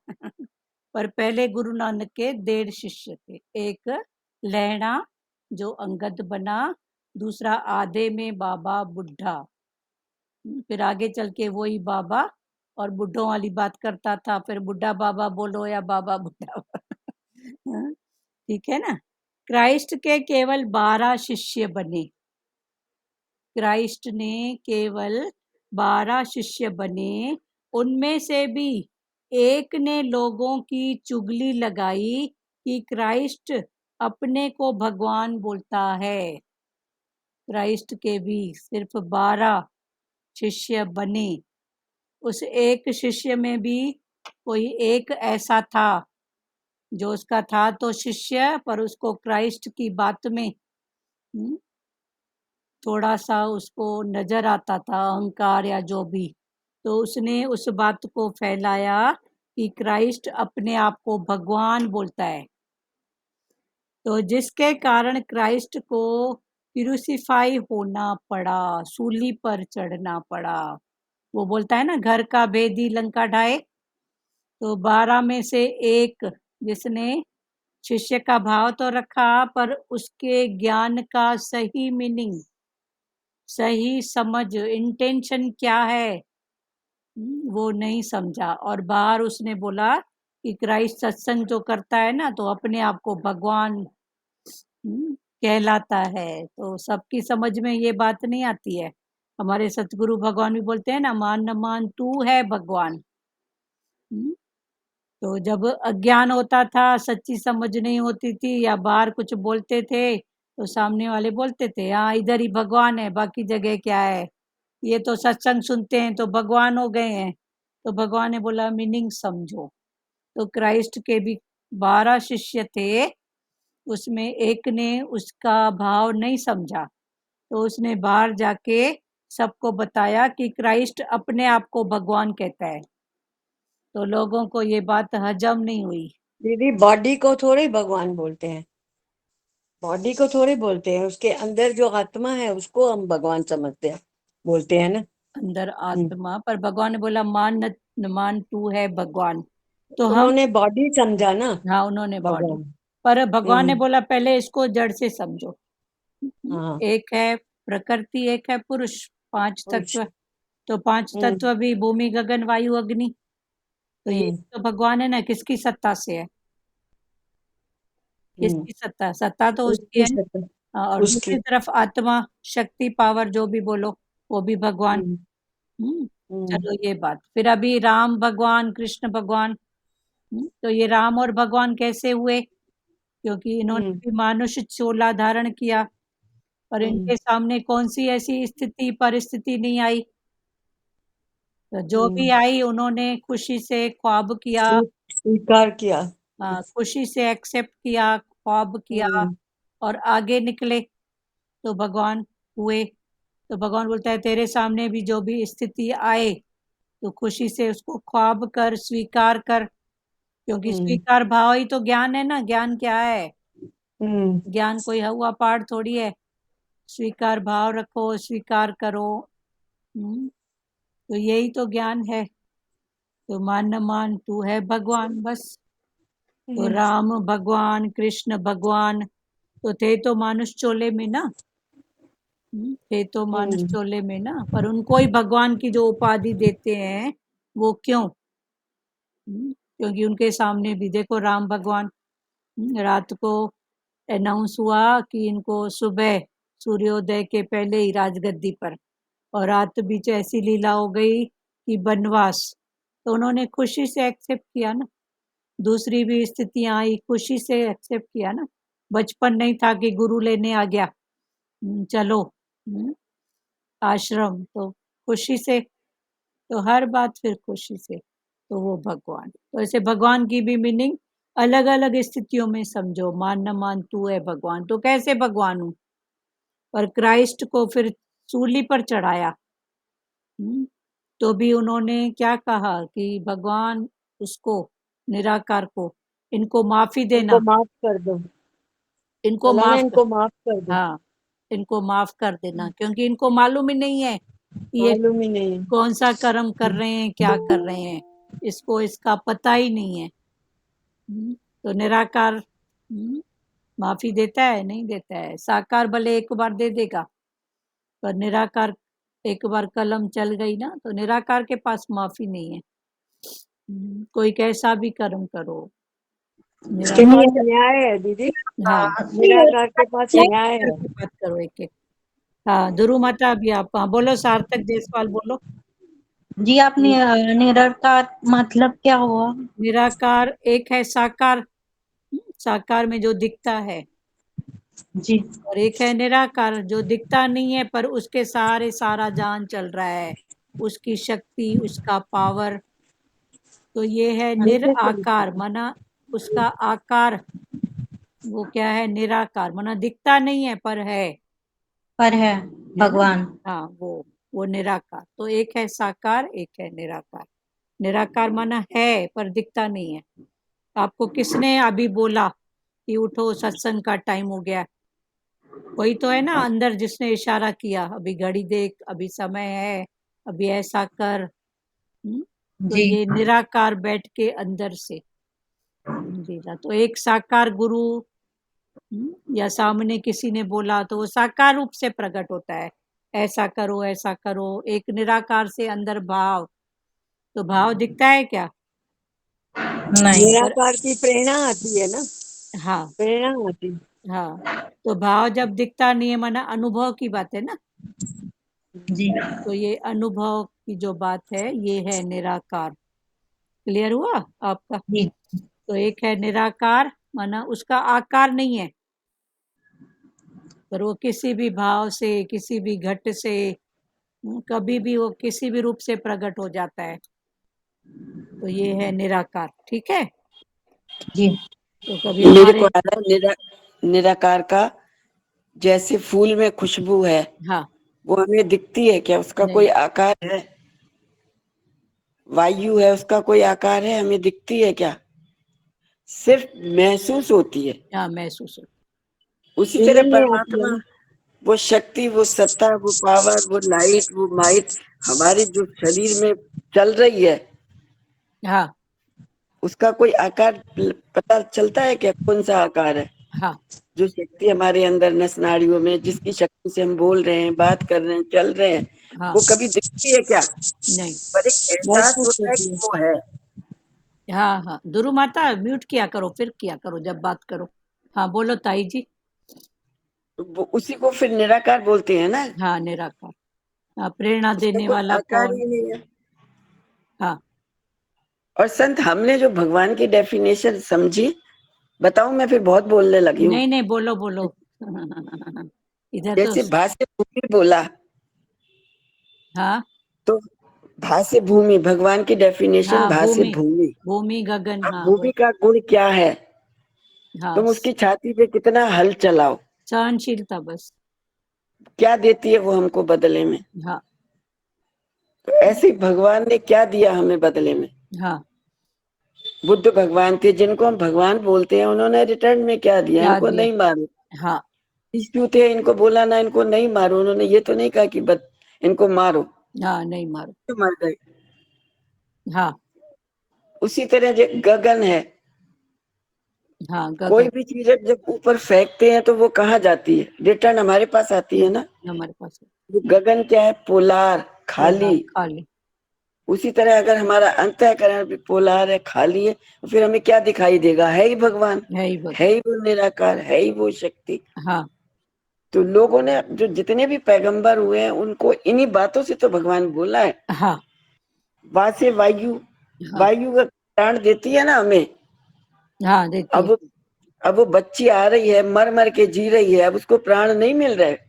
पर पहले गुरु नानक के 1.5 शिष्य थे। एक लहणा जो अंगद बना, दूसरा आधे में बाबा बुड्ढा। फिर आगे चल के वही बाबा और बुड्ढों वाली बात करता था, फिर बुड्ढा बाबा बोलो या बाबा बुड्ढा। हाँ, ठीक है ना। क्राइस्ट के केवल 12 शिष्य बने। क्राइस्ट ने केवल 12 शिष्य बने। उनमें से भी एक ने लोगों की चुगली लगाई कि क्राइस्ट अपने को भगवान बोलता है। क्राइस्ट के भी सिर्फ 12 शिष्य बने। उस एक शिष्य में भी कोई एक ऐसा था जो उसका था तो शिष्य, पर उसको क्राइस्ट की बात में थोड़ा सा उसको नजर आता था अहंकार या जो भी, तो उसने उस बात को फैलाया कि क्राइस्ट अपने आप को भगवान बोलता है। तो जिसके कारण क्राइस्ट को क्रूसिफाई होना पड़ा, सूली पर चढ़ना पड़ा। वो बोलता है ना, घर का भेदी लंका ढाए। तो 12 में से एक जिसने शिष्य का भाव तो रखा, पर उसके ज्ञान का सही मीनिंग, सही समझ, इंटेंशन क्या है, वो नहीं समझा। और बाहर उसने बोला कि क्राइस्ट सत्संग जो करता है ना, तो अपने आप को भगवान कहलाता है। तो सबकी समझ में ये बात नहीं आती है। हमारे सतगुरु भगवान भी बोलते हैं ना, मान न मान तू है भगवान। तो जब अज्ञान होता था, सच्ची समझ नहीं होती थी, या बाहर कुछ बोलते थे तो सामने वाले बोलते थे हाँ इधर ही भगवान है, बाकी जगह क्या है, ये तो सत्संग सुनते हैं तो भगवान हो गए हैं। तो भगवान ने बोला मीनिंग समझो। तो क्राइस्ट के भी 12 शिष्य थे, उसमें एक ने उसका भाव नहीं समझा, तो उसने बाहर जाके सबको बताया कि क्राइस्ट अपने आप को भगवान कहता है। तो लोगों को ये बात हजम नहीं हुई। दीदी बॉडी को थोड़े ही भगवान बोलते हैं, बॉडी को थोड़े बोलते हैं, उसके अंदर जो आत्मा है उसको हम भगवान समझते हैं, बोलते हैं ना। अंदर आत्मा, पर भगवान ने बोला मान न मान तू है भगवान। तो हम, उन्होंने बॉडी समझा ना हाँ उन्होंने बॉडी, भगवान। पर भगवान ने हम्म। बोला पहले इसको जड़ से समझो। हाँ। एक है प्रकृति, एक है पुरुष, 5 कुछ। तत्व। तो 5 हम्म। तत्व भी भूमि गगन वायु अग्नि। तो ये हम्म। तो भगवान है ना, किसकी सत्ता से है? हम्म। किसकी सत्ता? सत्ता तो उसकी उसकी है। शक्ति। और उसकी। दूसरी तरफ आत्मा, शक्ति, पावर, जो भी बोलो, वो भी भगवान। हम्म। हम्म, हम्म। चलो ये बात। फिर अभी राम भगवान, कृष्ण भगवान। तो ये राम और भगवान कैसे हुए? क्योंकि इन्होंने हम्म। भी मानुष चोला धारण किया। पर इनके सामने कौन सी ऐसी स्थिति परिस्थिति नहीं आई। तो जो भी आई उन्होंने खुशी से ख्वाब किया, स्वीकार किया। खुशी से एक्सेप्ट किया, ख्वाब किया और आगे निकले तो भगवान हुए। तो भगवान बोलता है तेरे सामने भी जो भी स्थिति आए तो खुशी से उसको ख्वाब कर, स्वीकार कर, क्योंकि स्वीकार भाव ही तो ज्ञान है ना। ज्ञान क्या है? ज्ञान कोई हुआ पाठ थोड़ी है। स्वीकार भाव रखो, स्वीकार करो। तो यही तो ज्ञान है। तो मान न मान तू है भगवान, बस। तो राम भगवान, कृष्ण भगवान तो थे तो मानुष चोले में ना, थे तो मानुष चोले में ना, पर उनको ही भगवान की जो उपाधि देते हैं वो क्यों? क्योंकि उनके सामने भी देखो राम भगवान, रात को अनाउंस हुआ कि इनको सुबह सूर्योदय के पहले ही राजगद्दी पर, और रात बीच ऐसी लीला हो गई कि बनवास। तो उन्होंने खुशी से एक्सेप्ट किया ना। दूसरी भी स्थितियां आई, खुशी से एक्सेप्ट किया ना। बचपन नहीं था कि गुरु लेने आ गया, चलो आश्रम, तो खुशी से। तो हर बात फिर खुशी से, तो वो भगवान। तो ऐसे भगवान की भी मीनिंग अलग अलग स्थितियों में समझो। मान न मान तू है भगवान, तो कैसे भगवान हूं? पर क्राइस्ट को फिर सूली पर चढ़ाया, तो भी उन्होंने क्या कहा कि भगवान उसको, निराकार को, इनको माफी देना, इनको माफ कर दो, इनको माफ कर, इनको माफ कर दो। हाँ इनको माफ कर देना, क्योंकि इनको मालूम ही नहीं है कि ये मालूम ही नहीं है। कौन सा कर्म कर रहे हैं, क्या कर रहे हैं, इसको इसका पता ही नहीं है। तो निराकार माफी देता है? नहीं देता है। साकार भले एक बार दे देगा, पर निराकार एक बार कलम चल गई ना, तो निराकार के पास माफी नहीं है। कोई कैसा भी कर्म करो, उसके पास न्याय है दीदी। हाँ निराकार के पास न्याय है। बात करो एक एक। हाँ दुरु माता, अभी आप, हाँ बोलो, सार्थक देशपाल बोलो। जी आपने निरंकार मतलब क्या हुआ? निराकार एक है साकार, साकार में जो दिखता है, जी। और एक है निराकार जो दिखता नहीं है पर उसके सहारे सारा जान चल रहा है, उसकी शक्ति, उसका पावर। तो ये है निराकार, माना उसका आकार वो क्या है? निराकार, माना दिखता नहीं है पर है है भगवान। हाँ वो निराकार। तो एक है साकार, एक है निराकार। निराकार माना है पर दिखता नहीं है। आपको किसने अभी बोला कि उठो सत्संग का टाइम हो गया? वही तो है ना अंदर जिसने इशारा किया, अभी घड़ी देख, अभी समय है, अभी ऐसा कर। तो जी। ये निराकार बैठ के अंदर से देगा। तो एक साकार गुरु या सामने किसी ने बोला तो वो साकार रूप से प्रकट होता है, ऐसा करो ऐसा करो। एक निराकार से अंदर भाव, तो भाव दिखता है क्या? नहीं। निराकार की प्रेरणा आती है ना, हाँ प्रेरणा आती। हाँ। तो भाव जब दिखता नहीं है, माना अनुभव की बात है ना। जी। तो ये अनुभव की जो बात है ये है निराकार। क्लियर हुआ आपका? जी। तो एक है निराकार, माना उसका आकार नहीं है, पर वो किसी भी भाव से, किसी भी घट से, कभी भी वो किसी भी रूप से प्रकट हो जाता है। तो ये है निराकार। ठीक है। जी। तो कभी मेरे हमारे, को आ रहा है निराकार का, जैसे फूल में खुशबू है, हाँ वो हमें दिखती है क्या? उसका नहीं, कोई आकार है? वायु है, उसका कोई आकार है? हमें दिखती है क्या? सिर्फ महसूस होती है। हाँ महसूस हो। उसी तरह फीलिंग में आती है परमात्मा, ना। वो शक्ति, वो सत्ता, वो पावर, वो लाइट, वो माइट हमारे जो शरीर में चल रही है, हाँ उसका कोई आकार पता चलता है क्या? कौन सा आकार है? हाँ जो शक्ति हमारे अंदर नस नाड़ियों में, जिसकी शक्ति से हम बोल रहे हैं, बात कर रहे हैं, चल रहे हैं, हाँ वो कभी दिखती है क्या? नहीं, पर एक एहसास महसूस होता है होती कि है। वो है। हाँ हाँ। दुरु माता म्यूट किया करो, फिर किया करो जब बात करो। हाँ बोलो ताई जी। तो उसी को फिर निराकार बोलते हैं ना। हाँ निराकार। हाँ, प्रेरणा उसका देने कोई वाला आकार कौन? ही नहीं है। हाँ और संत, हमने जो भगवान की डेफिनेशन समझी, बताऊं मैं? फिर बहुत बोलने लगी हूँ। नहीं नहीं, बोलो बोलो। इधर तो जैसे भाष्य भूमि बोला, हाँ तो भाष्य भूमि, भगवान की डेफिनेशन हाँ, भाष्य भूमि भूमि। भूमि गगन, अब हाँ भूमि का गुण क्या है? हाँ, तुम उसकी छाती पे कितना हल चलाओ, सहनशीलता बस। क्या देती है वो हमको बदले में? हाँ तो ऐसे ही भगवान ने क्या दिया हमें बदले में? हाँ, बुद्ध भगवान थे, जिनको हम भगवान बोलते हैं, उन्होंने रिटर्न में क्या दिया? क्या इनको दिया? नहीं मारो। हाँ क्यों थे? इनको बोला ना इनको नहीं मारो, उन्होंने ये तो नहीं कहा कि इनको मारो, हाँ, नहीं मारो। तो मर गए। हाँ उसी तरह जो गगन है, हाँ, कोई गगन भी चीज जब ऊपर फेंकते हैं तो वो कहाँ जाती है? रिटर्न हमारे पास आती है ना। हमारे पास है। वो गगन क्या है? पोलार, खाली। पोलार, खाली। उसी तरह अगर हमारा अंतःकरण भी पोलार है, खाली है, तो फिर हमें क्या दिखाई देगा? है ही भगवान, है ही है भगवान। ही वो निराकार, है ही वो शक्ति। हाँ तो लोगों ने जो जितने भी पैगंबर हुए हैं उनको इन्हीं बातों से तो भगवान बोला है। हाँ वहां से वायु, हाँ वायु का प्राण देती है ना हमें। हाँ, देती है। अब अब वो बच्ची आ रही है, मर मर के जी रही है, अब उसको प्राण नहीं मिल रहा है।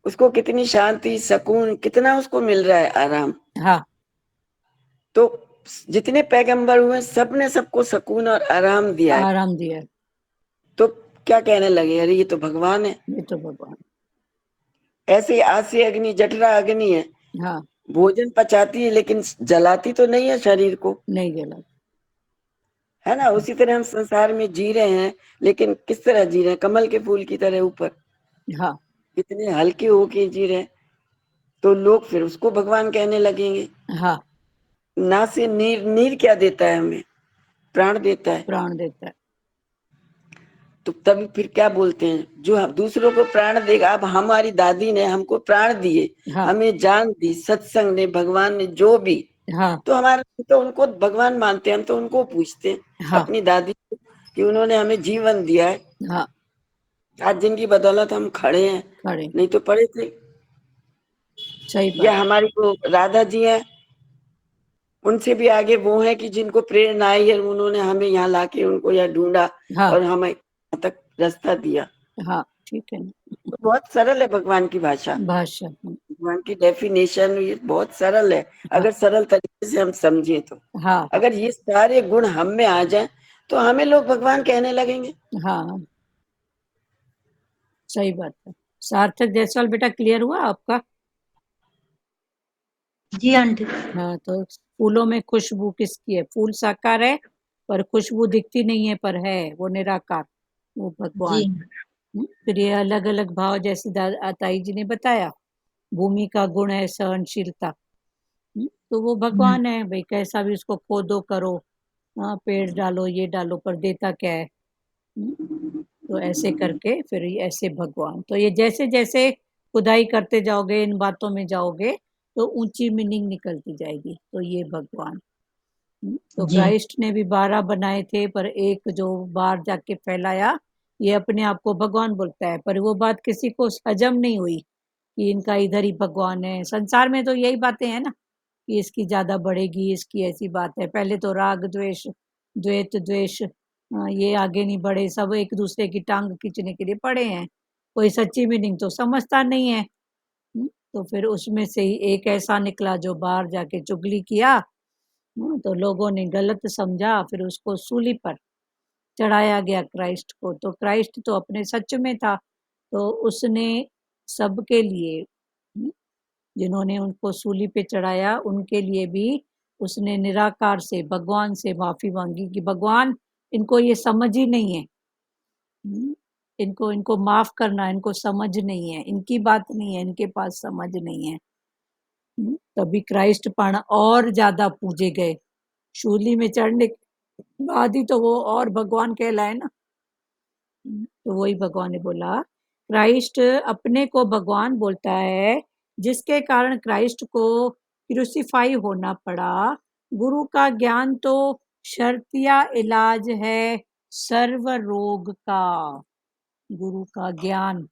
उसको कितनी शांति, सुकून, कितना उसको मिल रहा है, आराम। हाँ, तो जितने पैगंबर हुए सबने सबको सुकून और आराम दिया है। आराम दिया है। तो क्या कहने लगे, अरे ये तो भगवान है। ये तो भगवान। ऐसे ही आसी अग्नि, जठरा अग्नि है, हाँ, भोजन पचाती है लेकिन जलाती तो नहीं है शरीर को, नहीं जला। है ना। उसी तरह हम संसार में जी रहे हैं, लेकिन किस तरह जी रहे हैं? कमल के फूल की तरह ऊपर, हाँ कितने हल्के होके जी रहे हैं। तो लोग फिर उसको भगवान कहने लगेंगे। हाँ, ना से नीर, नीर क्या देता है हमें? प्राण देता है। प्राण देता है। तो तभी फिर क्या बोलते हैं, जो हम दूसरों को प्राण देगा। अब हमारी दादी ने हमको प्राण दिए, हाँ हमें जान दी, सत्संग ने, भगवान ने, जो भी। हाँ तो हमारे तो उनको भगवान मानते हैं, हम तो उनको पूछते हैं, हाँ अपनी दादी को, कि उन्होंने हमें जीवन दिया है। हाँ, आज जिनकी बदौलत हम खड़े हैं, खड़े। नहीं तो पड़े थे। सही या बात। हमारी को राधा जी हैं, उनसे भी आगे वो है कि जिनको प्रेरणा आई है, उन्होंने हमें यहाँ लाके उनको यहाँ ढूंढा हाँ और हमें यहाँ तक रास्ता दिया। हाँ, ठीक है ना। तो बहुत सरल है भगवान की भाषा, भाषा। भगवान की डेफिनेशन, ये बहुत सरल है। हाँ अगर सरल तरीके से हम समझे तो, हाँ हाँ अगर ये सारे गुण हम में आ जाए तो हमें लोग भगवान कहने लगेंगे। हाँ, सही बात है। सार्थक जायसवाल बेटा, क्लियर हुआ आपका? जी आंटी। हाँ, तो फूलों में खुशबू किसकी है? फूल साकार है पर खुशबू दिखती नहीं है, पर है वो निराकार, वो जी भगवान। फिर ये अलग अलग भाव, जैसे ताई जी ने बताया, भूमि का गुण है सहनशीलता। तो वो भगवान है भाई, कैसा भी उसको खोदो करो, हाँ पेड़ डालो ये डालो, पर देता क्या है? हम्म, तो ऐसे करके फिर ये ऐसे भगवान, तो ये जैसे जैसे खुदाई करते जाओगे, इन बातों में जाओगे, तो ऊंची मीनिंग निकलती जाएगी। तो ये भगवान। तो जी क्राइस्ट ने भी 12 बनाए थे, पर एक जो बाहर जाके फैलाया, ये अपने आप को भगवान बोलता है, पर वो बात किसी को हजम नहीं हुई कि इनका इधर ही भगवान है। संसार में तो यही बातें हैं ना, कि इसकी ज्यादा बढ़ेगी, इसकी ऐसी बात है। पहले तो राग द्वेष, द्वैत द्वेष, ये आगे नहीं बढ़े, सब एक दूसरे की टांग खींचने के लिए पड़े हैं। कोई सच्ची मीनिंग तो समझता नहीं है। तो फिर उसमें से ही एक ऐसा निकला जो बाहर जाके चुगली किया। तो लोगों ने गलत समझा, फिर उसको सूली पर चढ़ाया गया क्राइस्ट को। तो क्राइस्ट तो अपने सच में था, तो उसने सबके लिए, जिन्होंने उनको सूली पे चढ़ाया, उनके लिए भी उसने निराकार से, भगवान से माफी मांगी कि भगवान, इनको ये समझ ही नहीं है। इनको इनको माफ करना, इनको समझ नहीं है, इनकी बात नहीं है, इनके पास समझ नहीं है। तभी क्राइस्ट पण और ज्यादा पूजे गए। शूली में चढ़ने के बाद ही तो वो और भगवान कहलाए ना। तो वही भगवान ने बोला, क्राइस्ट अपने को भगवान बोलता है, जिसके कारण क्राइस्ट को क्रूसीफाई होना पड़ा। गुरु का ज्ञान तो शर्तिया इलाज है सर्व रोग का। गुरु का ज्ञान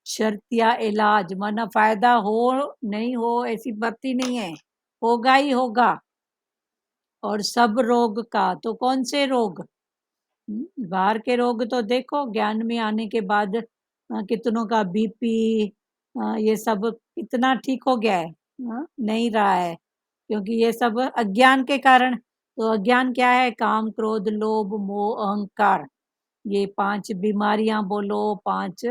शर्तिया इलाज, माना फायदा हो नहीं हो ऐसी बात ही नहीं है, होगा ही होगा। और सब रोग का, तो कौन से रोग? बाहर के रोग तो देखो, ज्ञान में आने के बाद कितनों का बीपी ये सब कितना ठीक हो गया है? नहीं रहा है, क्योंकि ये सब अज्ञान के कारण। तो अज्ञान क्या है? काम, क्रोध, लोभ, मोह, अहंकार, ये 5 बीमारियां बोलो, 5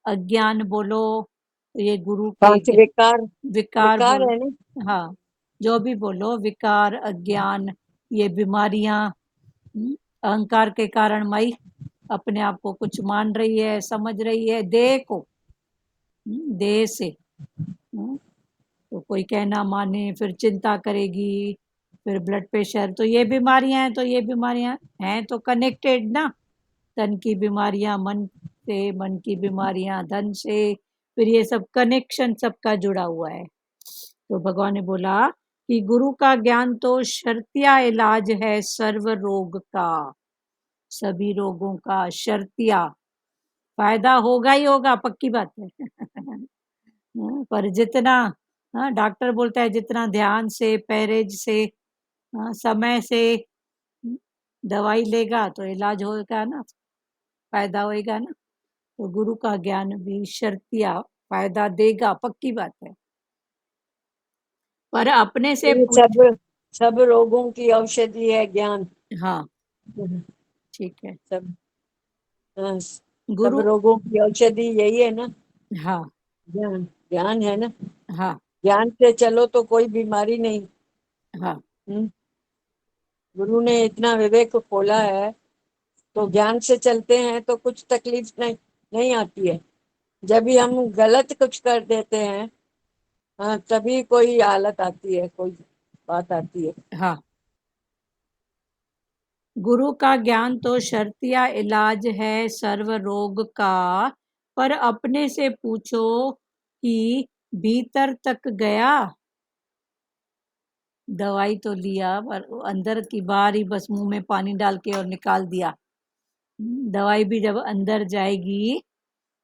अज्ञान बोलो, ये गुरु के 5 विकार विकार विकार बोल, है ना। हाँ, जो भी बोलो, विकार, अज्ञान, ये बीमारियां, अहंकार के कारण मई अपने आप को कुछ मान रही है, समझ रही है, देह को, देह से, तो कोई कहना माने, फिर चिंता करेगी, फिर ब्लड प्रेशर, तो ये बीमारियां हैं। तो ये बीमारियां हैं तो कनेक्टेड ना, तन की बीमारियां मन से, मन की बीमारियां धन से, फिर ये सब कनेक्शन सबका जुड़ा हुआ है। तो भगवान ने बोला कि गुरु का ज्ञान तो शर्तिया इलाज है सर्व रोग का, सभी रोगों का शर्तिया, फायदा होगा ही होगा, पक्की बात है। पर जितना, डॉक्टर बोलता है जितना ध्यान से, परहेज से, समय से दवाई लेगा तो इलाज होगा ना, फायदा होएगा ना। तो गुरु का ज्ञान भी शर्तिया फायदा देगा, पक्की बात है। पर अपने से ये पूछ, सब रोगों की औषधि है ज्ञान। हाँ, ठीक है। सब हाँ, सब गुरु, रोगों की औषधि यही है ना, हाँ, ज्ञान। ज्ञान है ना, हाँ, ज्ञान से चलो तो कोई बीमारी नहीं। हाँ, हम्म, गुरु ने इतना विवेक खोला है, तो ज्ञान से चलते हैं तो कुछ तकलीफ नहीं आती है। जब भी हम गलत कुछ कर देते हैं, हाँ, तभी कोई हालत आती है, कोई बात आती है। हाँ। गुरु का ज्ञान तो शर्तिया इलाज है सर्व रोग का, पर अपने से पूछो कि भीतर तक गया। दवाई तो लिया पर अंदर की बाहर ही बस मुंह में पानी डाल के और निकाल दिया। दवाई भी जब अंदर जाएगी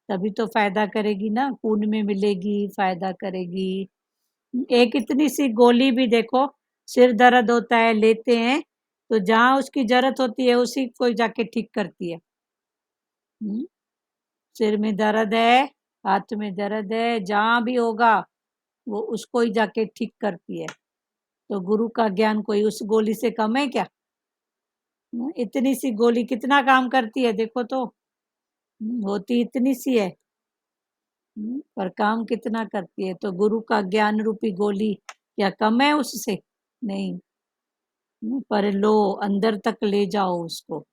तभी तो फायदा करेगी ना, खून में मिलेगी, फायदा करेगी। एक इतनी सी गोली भी देखो, सिर दर्द होता है, लेते हैं तो जहां उसकी जरूरत होती है उसी को जाके ठीक करती है। हम्म, सिर में दर्द है, हाथ में दर्द है, जहां भी होगा वो उसको ही जाके ठीक करती है। तो गुरु का ज्ञान कोई उस गोली से कम है क्या? इतनी सी गोली कितना काम करती है देखो तो। होती इतनी सी है, पर काम कितना करती है। तो गुरु का ज्ञान रूपी गोली क्या कम है उससे? नहीं। पर लो, अंदर तक ले जाओ उसको,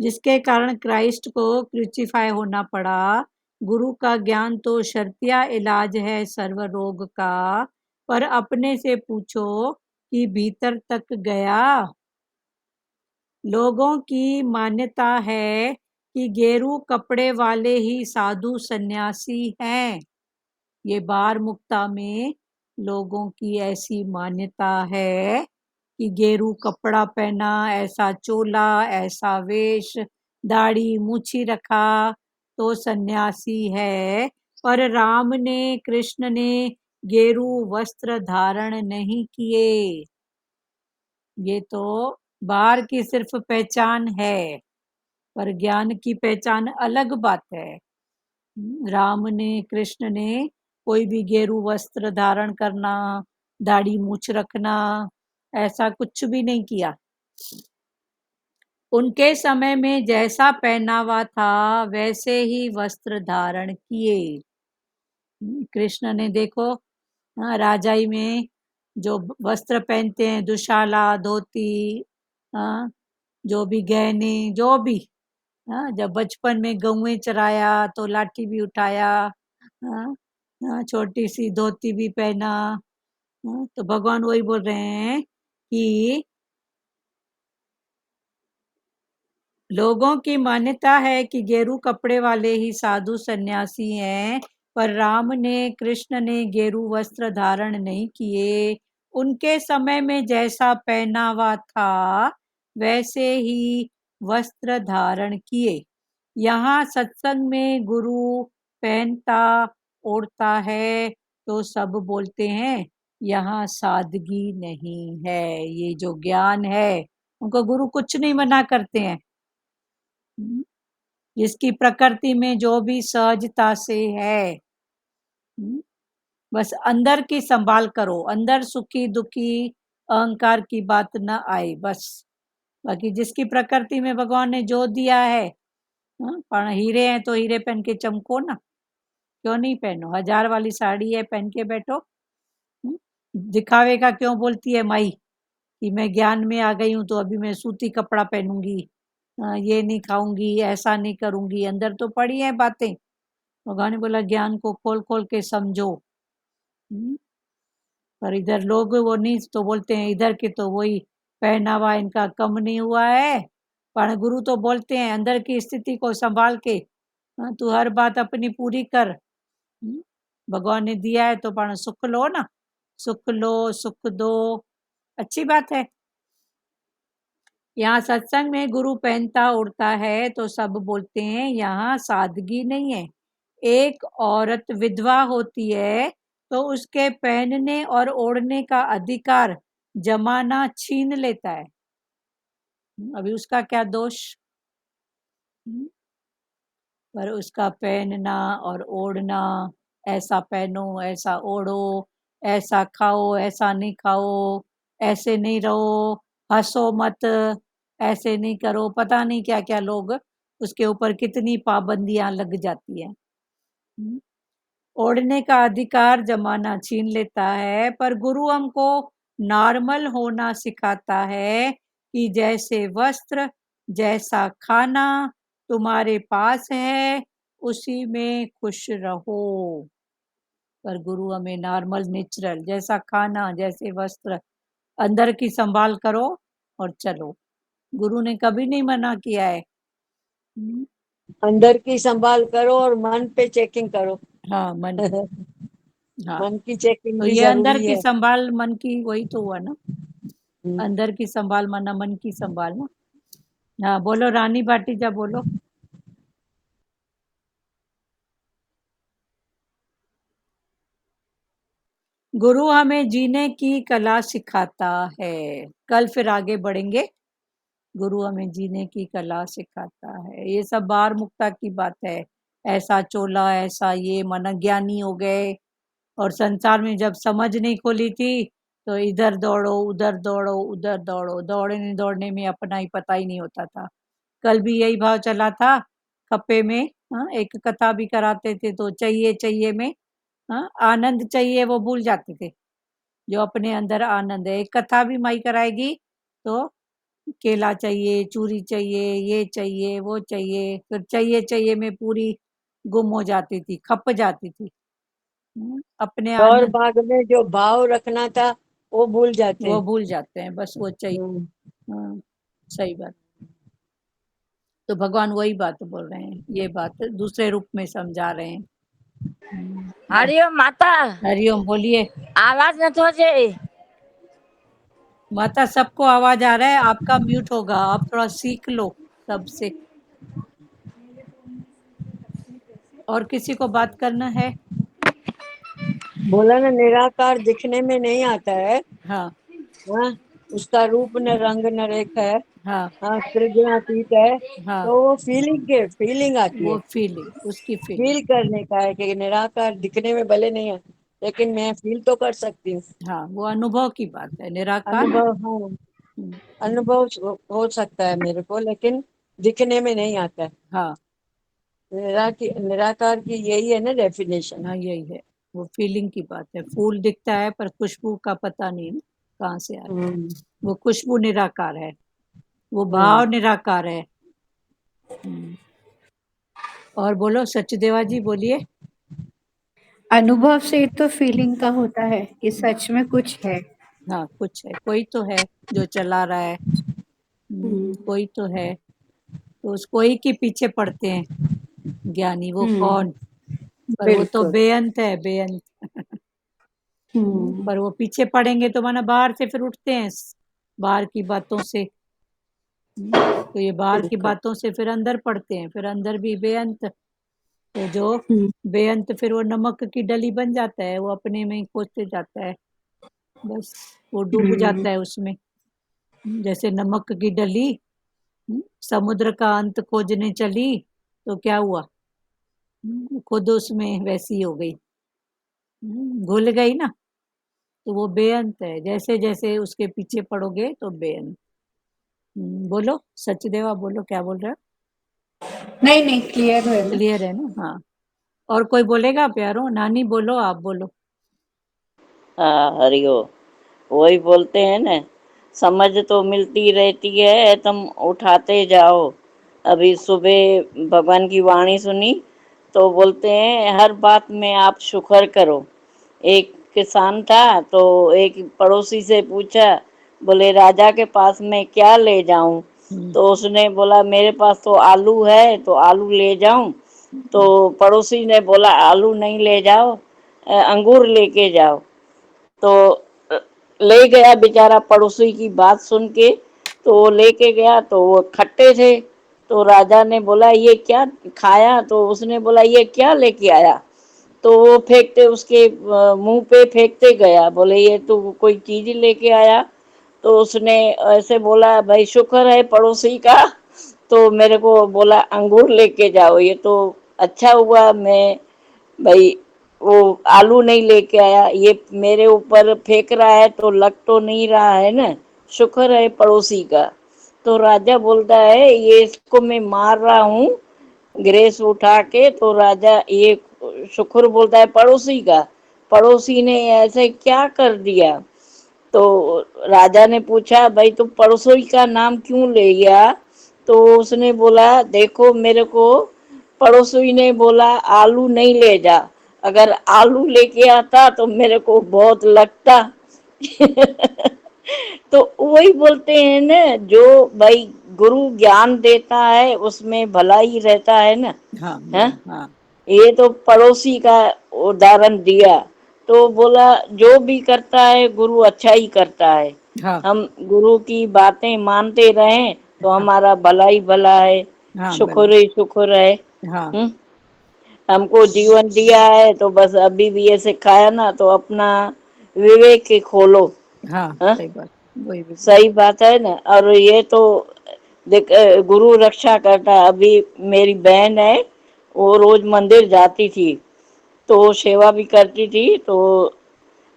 जिसके कारण क्राइस्ट को क्रूसीफाई होना पड़ा। गुरु का ज्ञान तो शर्तिया इलाज है सर्व रोग का, पर अपने से पूछो कि भीतर तक गया। लोगों की मान्यता है कि गेरू कपड़े वाले ही साधु सन्यासी हैं। ये बार मुक्ता में लोगों की ऐसी मान्यता है कि गेरू कपड़ा पहना, ऐसा चोला, ऐसा वेश, दाढ़ी मूछी रखा तो सन्यासी है। पर राम ने, कृष्ण ने गेरू वस्त्र धारण नहीं किए। ये तो बाहर की सिर्फ पहचान है, पर ज्ञान की पहचान अलग बात है। राम ने, कृष्ण ने कोई भी गेरू वस्त्र धारण करना, दाढ़ी मूछ रखना, ऐसा कुछ भी नहीं किया। उनके समय में जैसा पहनावा था वैसे ही वस्त्र धारण किए। कृष्ण ने देखो, राजाई में जो वस्त्र पहनते हैं, दुशाला, धोती, हाँ, जो भी गहने, जो भी, हाँ, जब बचपन में गौएं चराया तो लाठी भी उठाया, हाँ, हाँ, छोटी सी धोती भी पहना। हाँ, तो भगवान वही बोल रहे हैं कि लोगों की मान्यता है कि गेरू कपड़े वाले ही साधु सन्यासी हैं, पर राम ने, कृष्ण ने गेरू वस्त्र धारण नहीं किए। उनके समय में जैसा पहनावा था वैसे ही वस्त्र धारण किए। यहाँ सत्संग में गुरु पहनता ओढ़ता है तो सब बोलते हैं यहाँ सादगी नहीं है। ये जो ज्ञान है, उनको गुरु कुछ नहीं मना करते हैं। जिसकी प्रकृति में जो भी सहजता से है। बस अंदर की संभाल करो, अंदर सुखी दुखी अहंकार की बात न आए बस। बाकी जिसकी प्रकृति में भगवान ने जो दिया है, पर हीरे हैं तो हीरे पहन के चमको ना, क्यों नहीं पहनो? 1000 वाली साड़ी है, पहन के बैठो। दिखावे का क्यों बोलती है माई कि मैं ज्ञान में आ गई हूं तो अभी मैं सूती कपड़ा पहनूंगी, ये नहीं खाऊंगी, ऐसा नहीं करूंगी। अंदर तो पड़ी है बातें। भगवान ने बोला ज्ञान को खोल खोल के समझो। पर इधर लोग वो नहीं तो बोलते हैं, इधर के तो वही पहनावा इनका कम नहीं हुआ है। पर गुरु तो बोलते हैं अंदर की स्थिति को संभाल के तू हर बात अपनी पूरी कर। भगवान ने दिया है तो पण सुख लो ना, सुख लो, सुख दो, अच्छी बात है। यहाँ सत्संग में गुरु पहनता उड़ता है तो सब बोलते हैं यहाँ सादगी नहीं है। एक औरत विधवा होती है तो उसके पहनने और ओढ़ने का अधिकार जमाना छीन लेता है। अभी उसका क्या दोष? पर उसका पहनना और ओढ़ना, ऐसा पहनो, ऐसा ओढ़ो, ऐसा खाओ, ऐसा नहीं खाओ, ऐसे नहीं रहो, हंसो मत, ऐसे नहीं करो, पता नहीं क्या क्या लोग उसके ऊपर कितनी पाबंदियां लग जाती है। ओढ़ने का अधिकार जमाना छीन लेता है, पर गुरु हमको नॉर्मल होना सिखाता है कि जैसे वस्त्र, जैसा खाना तुम्हारे पास है उसी में खुश रहो। पर गुरु हमें नॉर्मल, नेचुरल, जैसा खाना, जैसे वस्त्र, अंदर की संभाल करो और चलो। गुरु ने कभी नहीं मना किया है। अंदर की संभाल करो और मन पे चेकिंग करो। हाँ, मन, हाँ, मन की चेकिंग तो भी ये अंदर जरूरी की है। संभाल, मन की, वही तो हुआ ना, हम्म। अंदर की संभाल माना मन की संभाल ना। हाँ बोलो रानी भाटीजा, बोलो। गुरु हमें जीने की कला सिखाता है। कल फिर आगे बढ़ेंगे। गुरु हमें जीने की कला सिखाता है। ये सब बाहर मुक्ता की बात है। ऐसा चोला, ऐसा ये, मन ज्ञानी हो गए और संसार में जब समझ नहीं खोली थी तो इधर दौड़ो, उधर दौड़ो, उधर दौड़ो, दौड़ने दौड़ने में अपना ही पता ही नहीं होता था। कल भी यही भाव चला था खप्पे में। एक कथा भी कराते थे तो चाहिए चाहिए में आनंद चाहिए वो भूल जाते थे, जो अपने अंदर आनंद है। एक कथा भी माई कराएगी तो केला चाहिए, चूरी चाहिए, ये चाहिए, वो चाहिए, फिर चाहिए चाहिए में पूरी गुम हो जाती थी, खप जाती थी। अपने और आनंद भाग में जो भाव रखना था वो भूल जाते वो हैं। भूल जाते हैं, बस वो चाहिए। हम्म। हाँ, सही बात। तो भगवान वही बात बोल रहे हैं, ये बात दूसरे रूप में समझा रहे हैं। हरिओम माता। हरिओम, बोलिए। आवाज न तो जे। माता सबको आवाज आ रहा है, आपका म्यूट होगा, आप थोड़ा सीख लो सबसे। और किसी को बात करना है? बोला ना, निराकार दिखने में नहीं आता है। हाँ, हाँ, उसका रूप न रंग न रेख है। हाँ, हाँ, सृजनातीत है। हाँ, तो वो फीलिंग आती वो है। फीलिंग, उसकी फीलिंग। फील करने का है कि निराकार दिखने में भले नहीं है लेकिन मैं फील तो कर सकती हूँ। हाँ, वो अनुभव की बात है, निराकार। अनुभव, हाँ, हम्म, अनुभव हो सकता है मेरे को, लेकिन दिखने में नहीं आता है। हाँ, निराकार की यही है ना डेफिनेशन। हाँ, यही है, वो फीलिंग की बात है। फूल दिखता है पर खुशबू का पता नहीं ना कहाँ से आ रही है। हम्म। वो खुशबू निराकार है, वो हम्म। भाव निराकार है। और बोलो सचदेवा जी, बोलिए। अनुभव से तो फीलिंग का होता है कि सच में कुछ है। हाँ, कुछ है, कोई तो है जो चला रहा है। हम्म। कोई तो है, तो उस कोई के पीछे पड़ते हैं ज्ञानी। वो हम्म। कौन? पर वो तो बिल्कुल। बेअंत है, बेअंत। हम्म। पर वो पीछे पड़ेंगे तो माना बाहर से फिर उठते हैं, बाहर की बातों से। तो ये बाहर की बिल्कुल। बातों से फिर अंदर पड़ते हैं, फिर अंदर भी बेअंत। तो जो हम्म। बेअंत फिर वो नमक की डली बन जाता है, वो अपने में ही खोजते जाता है, बस वो डूब हम्म। जाता है उसमें। जैसे नमक की डली समुद्र का अंत खोजने चली तो क्या हुआ? खुद उसमें वैसी हो गई, भूल गई ना। तो वो बेअंत है, जैसे जैसे उसके पीछे पड़ोगे तो बेअंत। बोलो सचदेवा, बोलो क्या बोल रहे हो? नहीं नहीं, क्लियर है ना। क्लियर है ना? हाँ। और कोई बोलेगा प्यारो? नानी बोलो, आप बोलो। हाँ हरिओ, वही बोलते हैं ना, समझ तो मिलती रहती है, तुम उठाते जाओ। अभी सुबह भगवान की वाणी सुनी तो बोलते हैं हर बात में आप शुक्र करो। एक किसान था तो एक पड़ोसी से पूछा, बोले राजा के पास मैं क्या ले जाऊं? तो उसने बोला मेरे पास तो आलू है, तो आलू ले जाऊं? तो पड़ोसी ने बोला आलू नहीं ले जाओ, अंगूर लेके जाओ। तो ले गया बेचारा, पड़ोसी की बात सुन के तो वो लेके गया, तो वो खट्टे थे। तो राजा ने बोला ये क्या खाया? तो उसने बोला ये क्या लेके आया? तो वो फेंकते उसके मुंह पे फेंकते गया, बोले ये तो कोई चीज लेके आया? तो उसने ऐसे बोला भाई शुक्र है पड़ोसी का, तो मेरे को बोला अंगूर लेके जाओ, ये तो अच्छा हुआ मैं भाई वो आलू नहीं लेके आया, ये मेरे ऊपर फेंक रहा है तो लग तो नहीं रहा है ना, शुक्र है पड़ोसी का। तो राजा बोलता है ये इसको मैं मार रहा हूँ ग्रेस उठा के, तो राजा ये शुक्र बोलता है पड़ोसी का, पड़ोसी ने ऐसे क्या कर दिया? तो राजा ने पूछा भाई तुम पड़ोसी का नाम क्यों ले गया? तो उसने बोला देखो मेरे को पड़ोसी ने बोला आलू नहीं ले जा, अगर आलू लेके आता तो मेरे को बहुत लगता। तो वही बोलते हैं ना, जो भाई गुरु ज्ञान देता है उसमें भला ही रहता है ना। हाँ है हाँ ये तो पड़ोसी का उदाहरण दिया, तो बोला जो भी करता है गुरु अच्छा ही करता है। हाँ हम गुरु की बातें मानते रहें तो हाँ हमारा भला ही भला है, हाँ भले। शुक्र ही शुक्र है। हाँ हमको जीवन दिया है तो बस अभी भी ये सिखाया ना, तो अपना विवेक के खोलो। हाँ हाँ सही बात, वही भी सही बात है ना। और ये तो देख गुरु रक्षा करता है। अभी मेरी बहन है, वो रोज मंदिर जाती थी तो वो सेवा भी करती थी, तो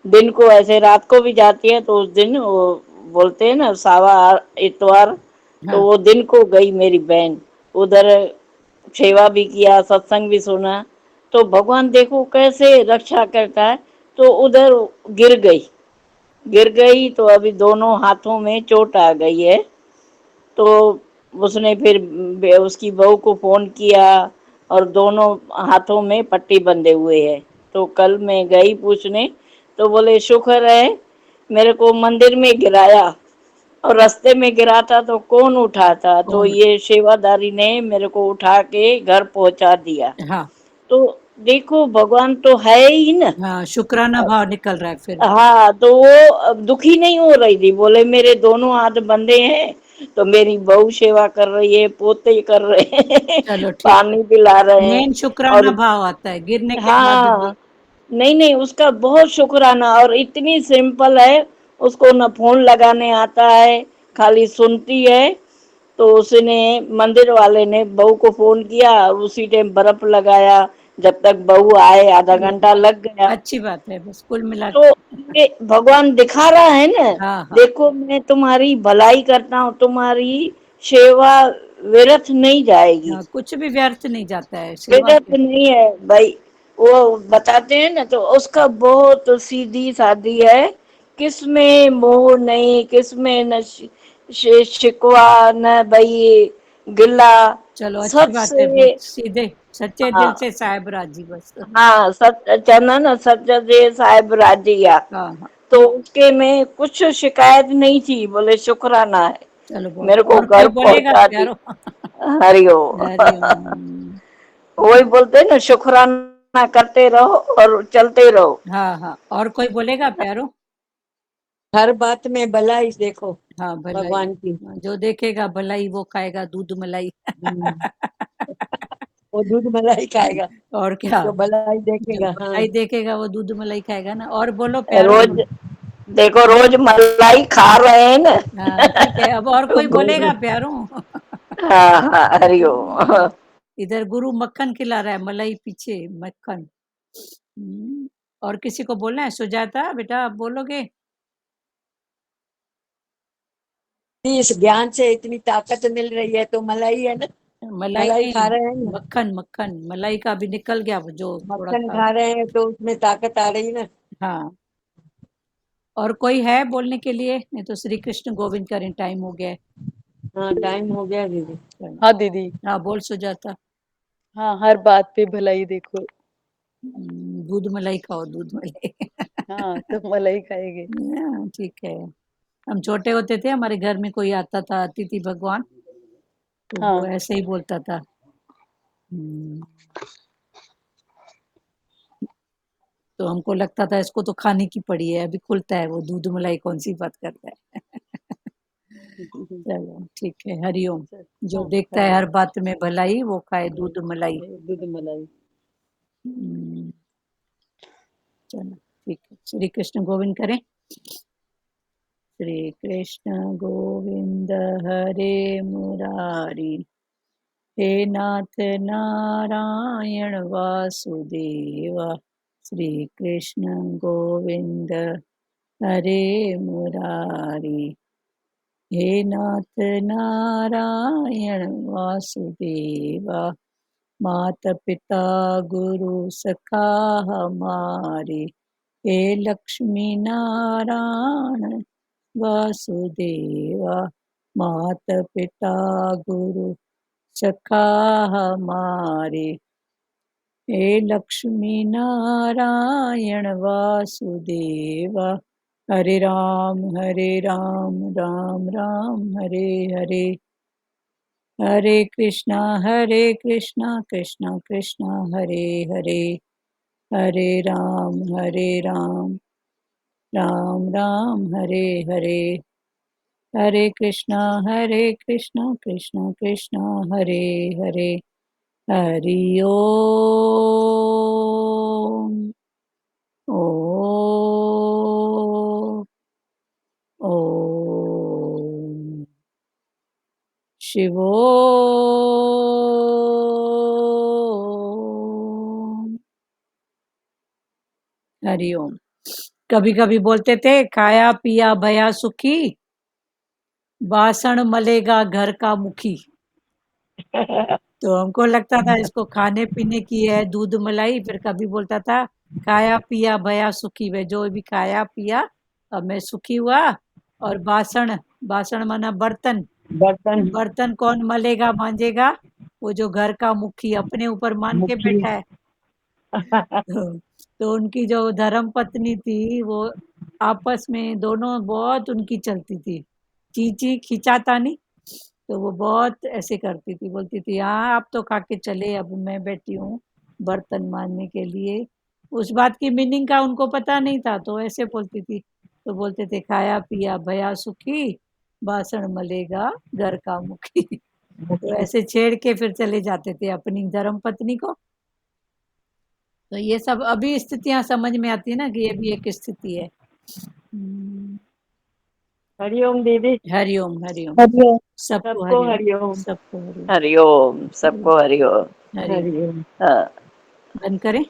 दिन को ऐसे रात को भी जाती है, तो उस दिन वो बोलते हैं ना सावा इतवार, तो हाँ। वो दिन को गई मेरी बहन उधर, सेवा भी किया सत्संग भी सुना। तो भगवान देखो कैसे रक्षा करता है। तो उधर गिर गई तो अभी दोनों हाथों में चोट आ गई है। तो उसने फिर उसकी बहू को फोन किया और दोनों हाथों में पट्टी बंधे हुए है। तो कल मैं गई पूछने, तो बोले शुक्र है मेरे को मंदिर में गिराया, और रास्ते में गिराता तो कौन उठाता? तो कौन? ये सेवादारी ने मेरे को उठा के घर पहुंचा दिया। हाँ तो देखो भगवान तो है ही ना। हाँ, शुक्राना भाव निकल रहा है फिर। हाँ तो वो अब दुखी नहीं हो रही थी, बोले मेरे दोनों हाथ बंधे हैं तो मेरी बहू सेवा कर रही है, पोते कर रहे हैं, चलो ठीक है। पानी पिला रहे हैं। मेन शुक्राना और भाव आता है गिरने के बाद भी। हाँ नहीं नहीं, उसका बहुत शुक्राना, और इतनी सिंपल है, उसको न फोन लगाने आता है, खाली सुनती है। तो उसने मंदिर वाले ने बहू को फोन किया, उसी टाइम बर्फ लगाया, जब तक बहू आए आधा घंटा लग गया। अच्छी बात है, बस कुल मिला तो के। ये भगवान दिखा रहा है ना, हाँ हाँ देखो मैं तुम्हारी भलाई करता हूँ, तुम्हारी सेवा व्यर्थ नहीं जाएगी, हाँ, कुछ भी व्यर्थ नहीं जाता है सेवा व्यर्थ के। नहीं है भाई। वो बताते हैं ना, तो उसका बहुत सीधी सादी है, किसमें मोह नहीं, किसमें न शिकवा, न भाई गिला, चलो अच्छी बात है, सबसे। बस सीधे सच्चे दिल हाँ से साहेब राजी बस। हाँ, चंदन सत्य दे साहिब राजिया। हाँ हाँ, तो उसके में कुछ शिकायत नहीं थी, बोले शुक्राना है चलो बहुत। मेरे को और कोई घर बोलेगा पहुंचा दी। प्यारो? हरिओ। हरिओम। वही बोलते हैं ना, शुक्राना करते रहो और चलते रहो। हाँ हाँ, और कोई बोलेगा प्यारो? हर बात में भलाई देखो हाँ भलाई। भगवान की। हाँ, जो देखेगा भलाई वो खाएगा दूध मलाई। हम्म, वो दूध मलाई खाएगा, और क्या? जो भलाई जो देखेगा। हाँ भलाई देखेगा वो दूध मलाई खाएगा ना। और बोलो प्यारो। रोज देखो, रोज मलाई खा रहे हैं ना। हाँ ठीक है, अब और तो कोई गुरु। बोलेगा प्यारो? हाँ हाँ हरिओ। इधर गुरु मक्खन खिला रहा है, मलाई पीछे मक्खन। और किसी को बोलना है? सुजाता बेटा आप बोलोगे? इस ज्ञान से इतनी ताकत मिल रही है तो मलाई है ना, मलाई मलाई खा नहीं, रहे हैं ना, मक्खन मक्खन, मलाई का भी निकल गया वो जो थोड़ा मक्खन था। खा रहे हैं तो उसमें ताकत आ रही ना। हाँ, और कोई है बोलने के लिए? नहीं तो श्री कृष्ण गोविंद करें, टाइम हो गया है। हाँ टाइम हो गया दीदी। चलो। हाँ दीदी, हाँ बोल सुजाता। हाँ हर बात पे भलाई देखो। दूध मलाई खाओ, दूध मलाई। हाँ तो मलाई खाएंगे। हाँ, ठीक है। हम छोटे होते थे, हमारे घर में कोई आता था, अतिथि भगवान, तो हाँ वो ऐसे ही बोलता था। हम्म, तो हमको लगता था इसको तो खाने की पड़ी है, अभी खुलता है वो दूध मलाई, कौन सी बात करता है। चलो ठीक है, हरिओम। जो हाँ देखता है हर बात में भलाई, वो खाए दूध मलाई। दूध मलाई। हम्म, चलो ठीक है, श्री कृष्ण गोविंद करें। श्री कृष्ण गोविंद हरे मुरारी, हे नाथ नारायण वासुदेव। श्री कृष्ण गोविंद हरे मुरारी, हे नाथ नारायण वासुदेव। माता पिता गुरु सखा हमारे, हे लक्ष्मी नारायण वासुदेवा। माता पिता गुरु सखा हमारे, हे लक्ष्मी नारायण वासुदेवा। हरे राम राम राम हरे हरे, हरे कृष्णा कृष्णा कृष्णा हरे हरे, हरे राम राम राम हरे हरे, हरे कृष्णा कृष्णा कृष्णा हरे हरे। हरि ओम। ओम ओम शिवोम। हरि ओम। कभी कभी बोलते थे, खाया पिया भया सुखी, बासण मलेगा घर का मुखी। तो हमको लगता था इसको खाने पीने की है, दूध मलाई। फिर कभी बोलता था, खाया पिया भया सुखी, वे जो भी खाया पिया अब मैं सुखी हुआ। और बासण, बासण माना बर्तन, बर्तन बर्तन कौन मलेगा मांजेगा? वो जो घर का मुखी अपने ऊपर मान के मुखी। बैठा है। तो उनकी जो धर्म पत्नी थी, वो आपस में दोनों बहुत उनकी चलती थी, चींची खिंचातानी। तो वो बहुत ऐसे करती थी, बोलती थी हाँ आप तो खा के चले, अब मैं बैठी हूँ बर्तन मांजने के लिए। उस बात की मीनिंग का उनको पता नहीं था, तो ऐसे बोलती थी। तो बोलते थे, खाया पिया भया सुखी, बासण मलेगा घर का मुखी। तो ऐसे छेड़ के फिर चले जाते थे अपनी धर्म पत्नी को। तो ये सब अभी स्थितियां समझ में आती है ना, कि ये भी एक स्थिति है। हरिओम दीदी। हरिओम हरिओम। हरिओम। सबको सबको हरिओम, हरिओम। सबको हरिओम। हरिओम, सबको हरिओम। हरिओम। हरिओम। हाँ। बंद करें।